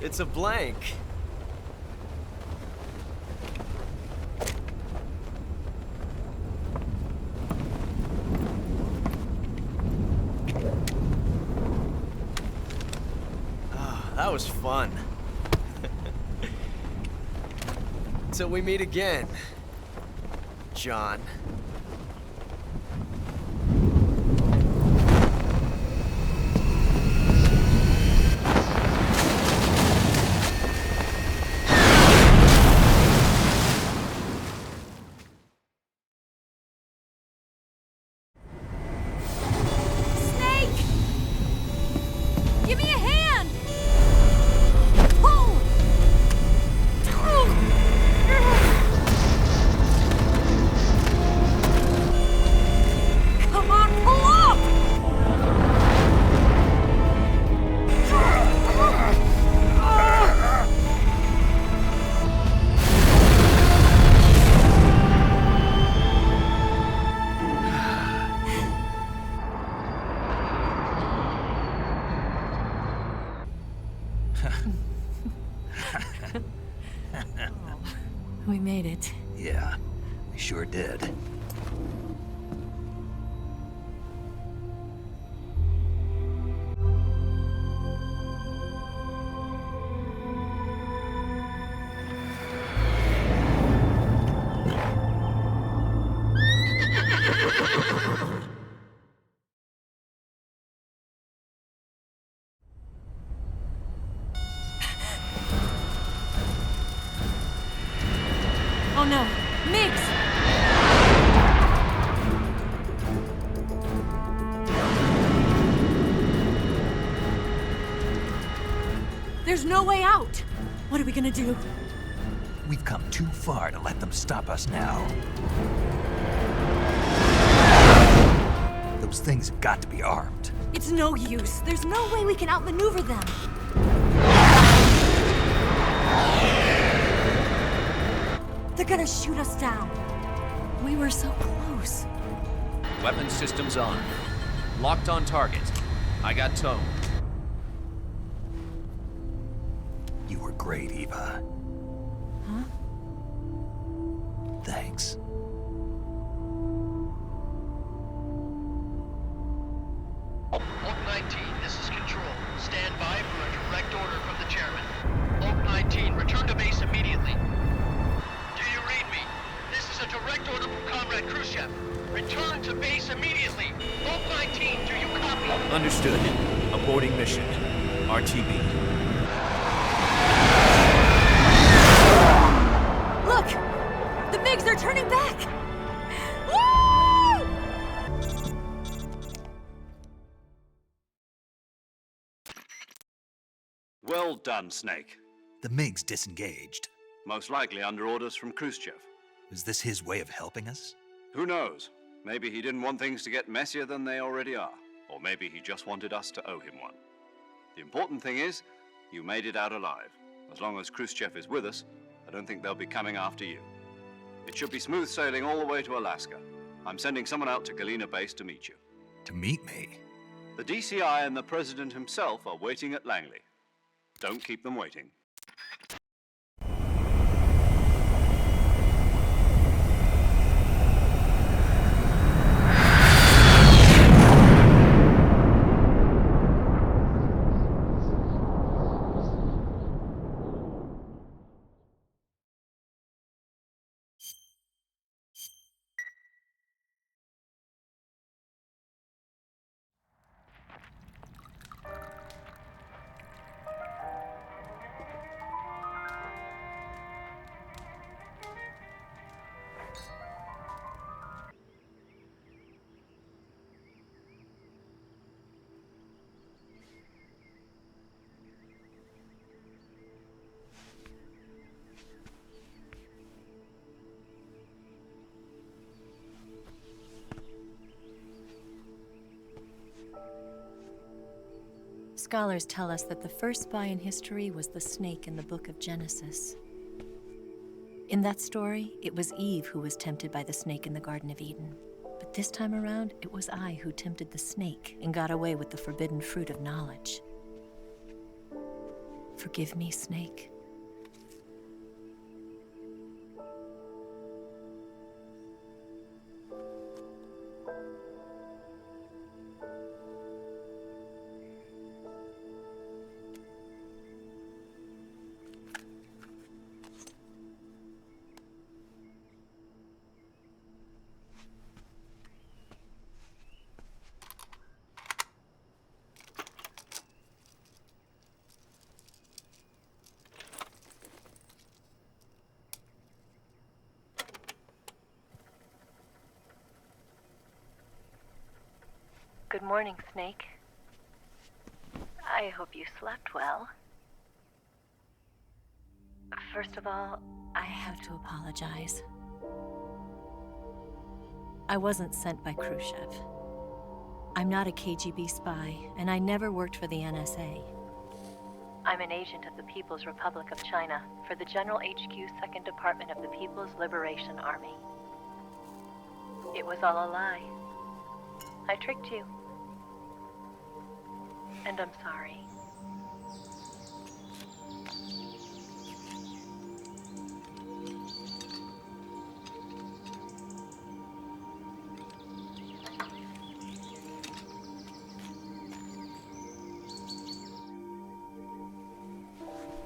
It's a blank. Ah, that was fun. Till we meet again, John. Snake! Give me a hand! Pull! Come on, pull up! We made it. Yeah, we sure did. Oh no, Migs! There's no way out! What are we gonna do? We've come too far to let them stop us now. Those things have got to be armed. It's no use. There's no way we can outmaneuver them. They're gonna shoot us down. We were so close. Weapon systems on. Locked on target. I got tone. You were great, Eva. Huh? Thanks. Oak 19, this is Control. Stand by for a direct order from the chairman. Oak 19, return to base immediately. Do you read me? This is a direct order from Comrade Khrushchev. Return to base immediately. Oak 19, do you copy? Understood. Aborting mission. RTB. Look! The MiGs are turning back! Woo! Well done, Snake. The MiGs disengaged. Most likely under orders from Khrushchev. Is this his way of helping us? Who knows? Maybe he didn't want things to get messier than they already are. Or maybe he just wanted us to owe him one. The important thing is, you made it out alive. As long as Khrushchev is with us, I don't think they'll be coming after you. It should be smooth sailing all the way to Alaska. I'm sending someone out to Galena Base to meet you. To meet me? The DCI and the President himself are waiting at Langley. Don't keep them waiting. Scholars tell us that the first spy in history was the snake in the book of Genesis. In that story, it was Eve who was tempted by the snake in the Garden of Eden. But this time around, it was I who tempted the snake and got away with the forbidden fruit of knowledge. Forgive me, Snake. Good morning, Snake. I hope you slept well. First of all, I have to apologize. I wasn't sent by Khrushchev. I'm not a KGB spy, and I never worked for the NSA. I'm an agent of the People's Republic of China for the General HQ 2nd Department of the People's Liberation Army. It was all a lie. I tricked you. And I'm sorry.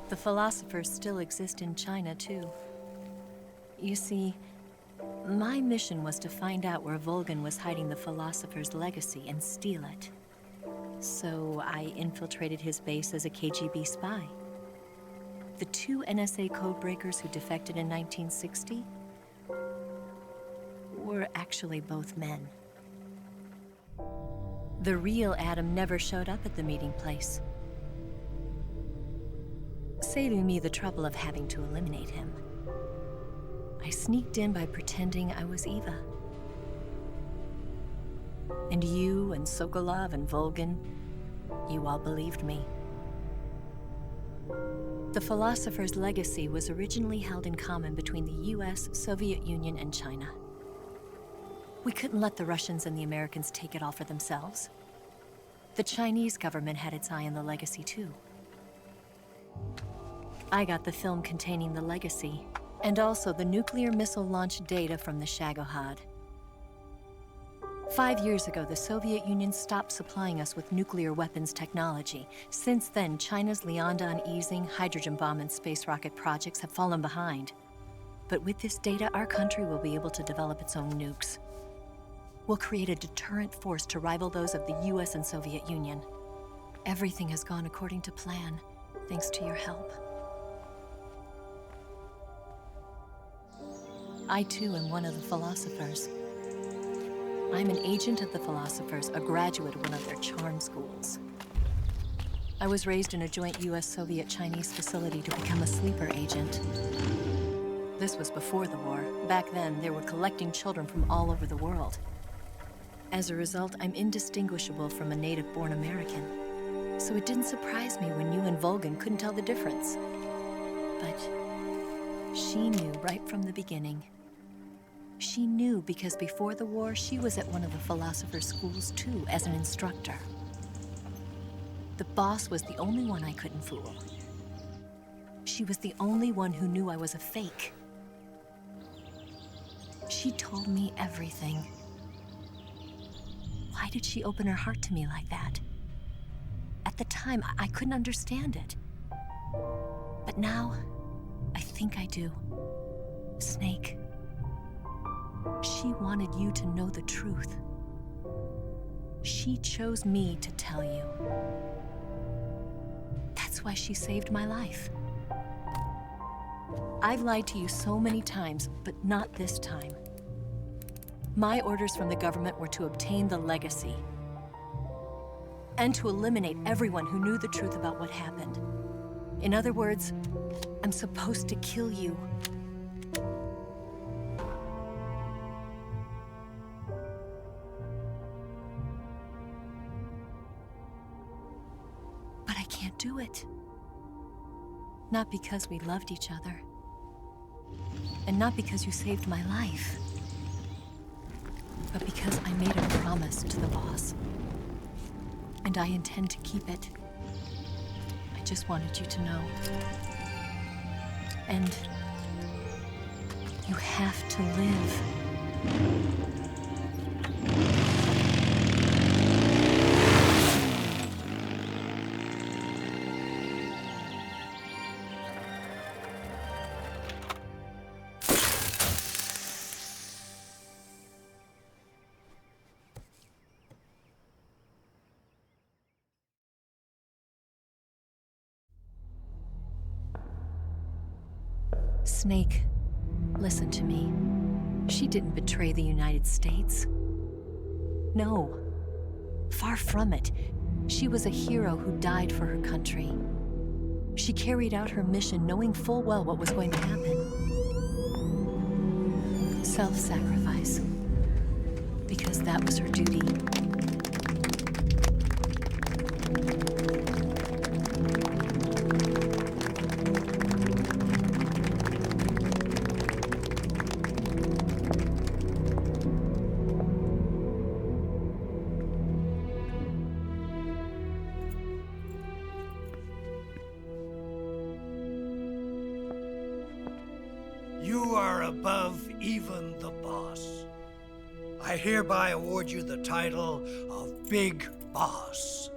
The philosophers still exist in China, too. You see, my mission was to find out where Volgin was hiding the philosopher's legacy and steal it. So I infiltrated his base as a KGB spy. The 2 NSA codebreakers who defected in 1960 were actually both men. The real Adam never showed up at the meeting place, saving me the trouble of having to eliminate him. I sneaked in by pretending I was Eva. And you and Sokolov and Volgin, you all believed me. The philosopher's legacy was originally held in common between the US, Soviet Union, and China. We couldn't let the Russians and the Americans take it all for themselves. The Chinese government had its eye on the legacy, too. I got the film containing the legacy, and also the nuclear missile launch data from the Shagohod. 5 years ago, the Soviet Union stopped supplying us with nuclear weapons technology. Since then, China's Liaodong easing, hydrogen bomb, and space rocket projects have fallen behind. But with this data, our country will be able to develop its own nukes. We'll create a deterrent force to rival those of the US and Soviet Union. Everything has gone according to plan, thanks to your help. I, too, am one of the philosophers. I'm an agent of the philosophers, a graduate of one of their charm schools. I was raised in a joint US-Soviet-Chinese facility to become a sleeper agent. This was before the war. Back then, they were collecting children from all over the world. As a result, I'm indistinguishable from a native-born American. So it didn't surprise me when you and Volgin couldn't tell the difference. But she knew right from the beginning. She knew because before the war, she was at one of the philosopher's schools too, as an instructor. The boss was the only one I couldn't fool. She was the only one who knew I was a fake. She told me everything. Why did she open her heart to me like that? At the time, I couldn't understand it. But now, I think I do. Snake. She wanted you to know the truth. She chose me to tell you. That's why she saved my life. I've lied to you so many times, but not this time. My orders from the government were to obtain the legacy and to eliminate everyone who knew the truth about what happened. In other words, I'm supposed to kill you. But I can't do it. Not because we loved each other. And not because you saved my life. But because I made a promise to the boss. And I intend to keep it. I just wanted you to know. And you have to live. Snake, listen to me. She didn't betray the United States. No. Far from it. She was a hero who died for her country. She carried out her mission knowing full well what was going to happen. Self-sacrifice. Because that was her duty. You are above even the boss. I hereby award you the title of Big Boss.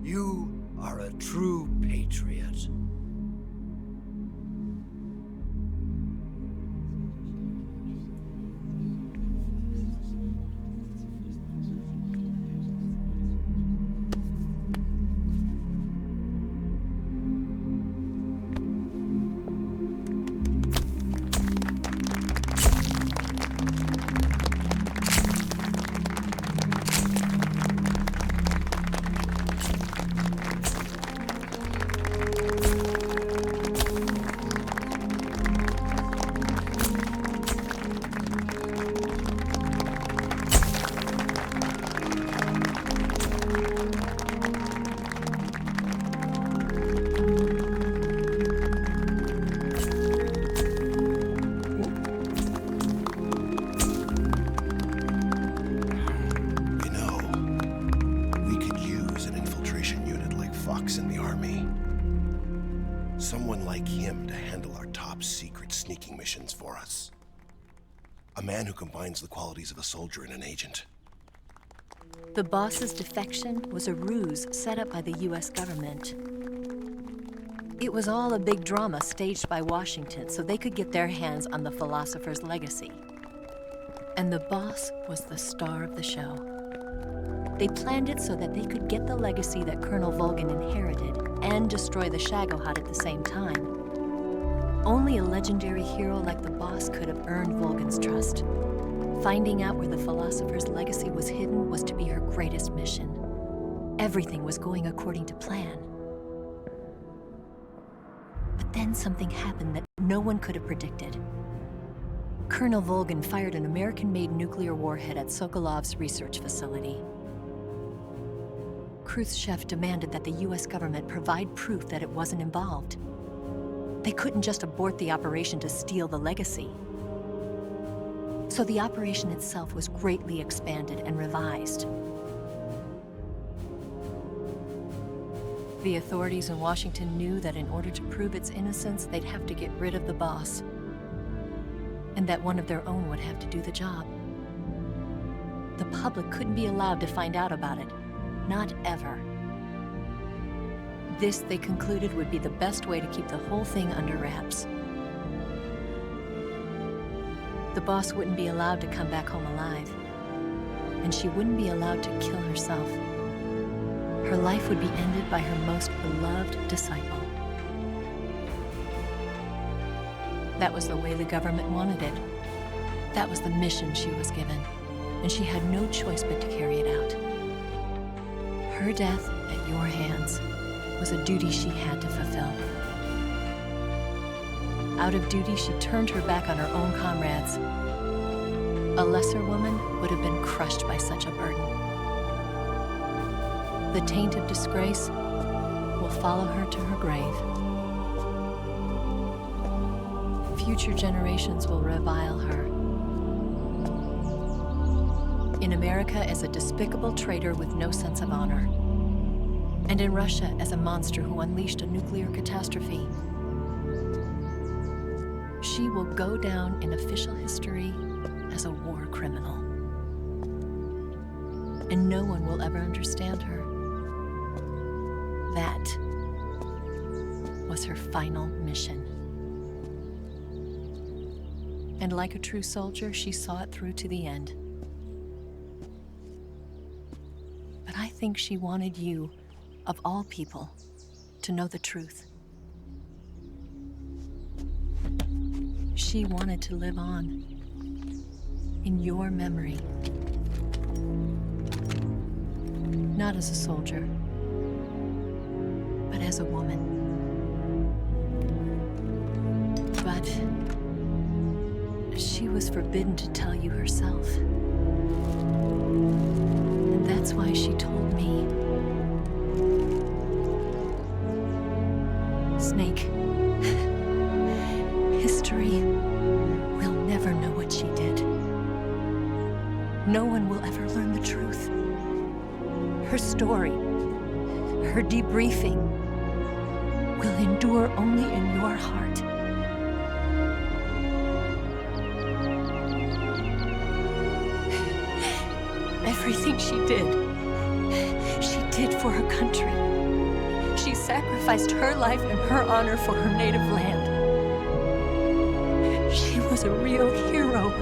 You are a true patriot. In the army. Someone like him to handle our top secret sneaking missions for us. A man who combines the qualities of a soldier and an agent. The boss's defection was a ruse set up by the US government. It was all a big drama staged by Washington so they could get their hands on the philosopher's legacy. And the boss was the star of the show. They planned it so that they could get the legacy that Colonel Volgin inherited and destroy the Shagohod at the same time. Only a legendary hero like the boss could have earned Volgin's trust. Finding out where the philosopher's legacy was hidden was to be her greatest mission. Everything was going according to plan. But then something happened that no one could have predicted. Colonel Volgin fired an American-made nuclear warhead at Sokolov's research facility. Khrushchev demanded that the US government provide proof that it wasn't involved. They couldn't just abort the operation to steal the legacy. So the operation itself was greatly expanded and revised. The authorities in Washington knew that in order to prove its innocence, they'd have to get rid of the boss, and that one of their own would have to do the job. The public couldn't be allowed to find out about it. Not ever. This, they concluded, would be the best way to keep the whole thing under wraps. The boss wouldn't be allowed to come back home alive, and she wouldn't be allowed to kill herself. Her life would be ended by her most beloved disciple. That was the way the government wanted it. That was the mission she was given, and she had no choice but to carry it out. Her death at your hands was a duty she had to fulfill. Out of duty, she turned her back on her own comrades. A lesser woman would have been crushed by such a burden. The taint of disgrace will follow her to her grave. Future generations will revile her. In America as a despicable traitor with no sense of honor. And in Russia as a monster who unleashed a nuclear catastrophe. She will go down in official history as a war criminal. And no one will ever understand her. That was her final mission. And like a true soldier, she saw it through to the end. But I think she wanted you, of all people, to know the truth. She wanted to live on. In your memory. Not as a soldier, but as a woman. But she was forbidden to tell you herself. And that's why she told me. Snake, history will never know what she did. No one will ever learn the truth. Her story, her debriefing, will endure only in your heart. Everything she did for her country. She sacrificed her life and her honor for her native land. She was a real hero.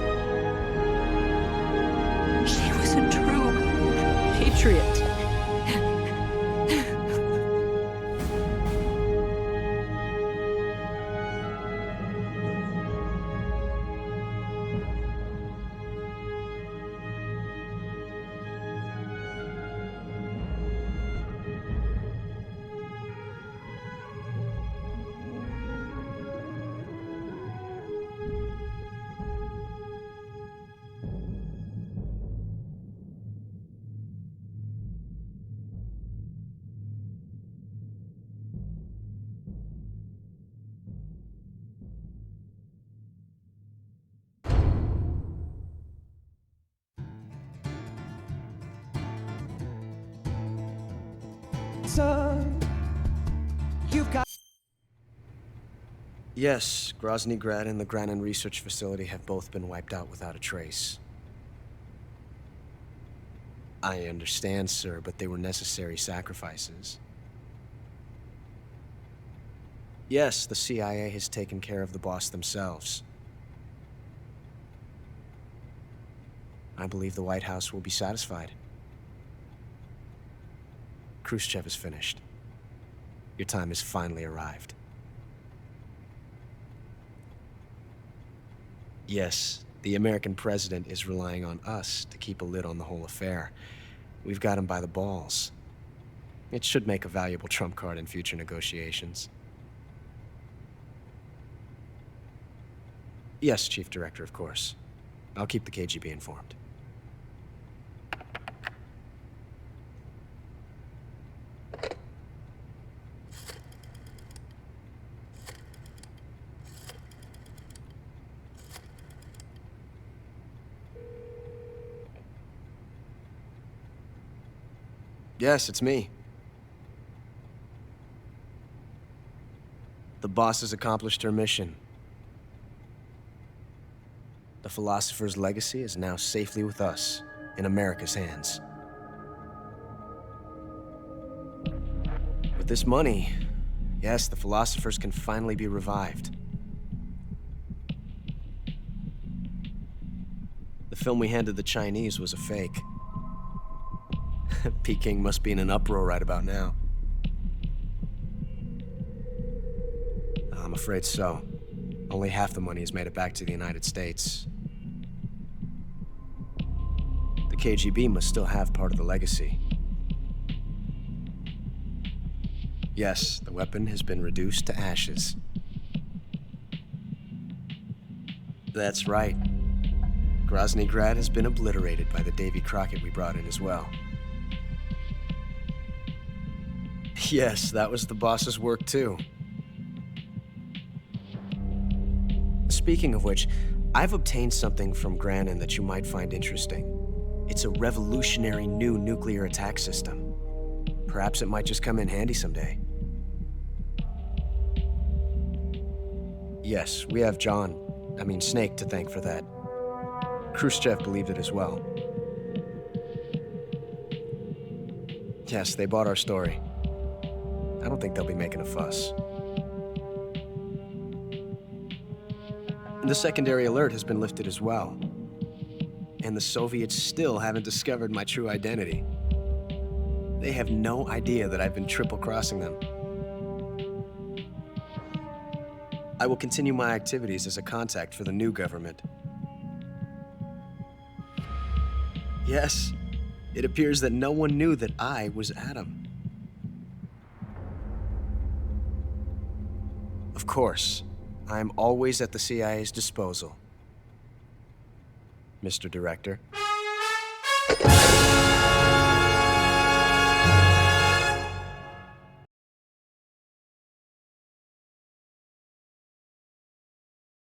She was a true patriot. Yes, Grozny Grad and the Granin Research Facility have both been wiped out without a trace. I understand, sir, but they were necessary sacrifices. Yes, the CIA has taken care of the boss themselves. I believe the White House will be satisfied. Khrushchev is finished. Your time has finally arrived. Yes, the American president is relying on us to keep a lid on the whole affair. We've got him by the balls. It should make a valuable trump card in future negotiations. Yes, Chief Director, of course. I'll keep the KGB informed. Yes, it's me. The boss has accomplished her mission. The philosopher's legacy is now safely with us, in America's hands. With this money, yes, the philosophers can finally be revived. The film we handed the Chinese was a fake. Peking must be in an uproar right about now. I'm afraid so. Only half the money has made it back to the United States. The KGB must still have part of the legacy. Yes, the weapon has been reduced to ashes. That's right. Grozny Grad has been obliterated by the Davy Crockett we brought in as well. Yes, that was the boss's work too. Speaking of which, I've obtained something from Granin that you might find interesting. It's a revolutionary new nuclear attack system. Perhaps it might just come in handy someday. Yes, we have Snake to thank for that. Khrushchev believed it as well. Yes, they bought our story. I don't think they'll be making a fuss. The secondary alert has been lifted as well. And the Soviets still haven't discovered my true identity. They have no idea that I've been triple-crossing them. I will continue my activities as a contact for the new government. Yes, it appears that no one knew that I was Adam. Of course, I am always at the CIA's disposal, Mr. Director.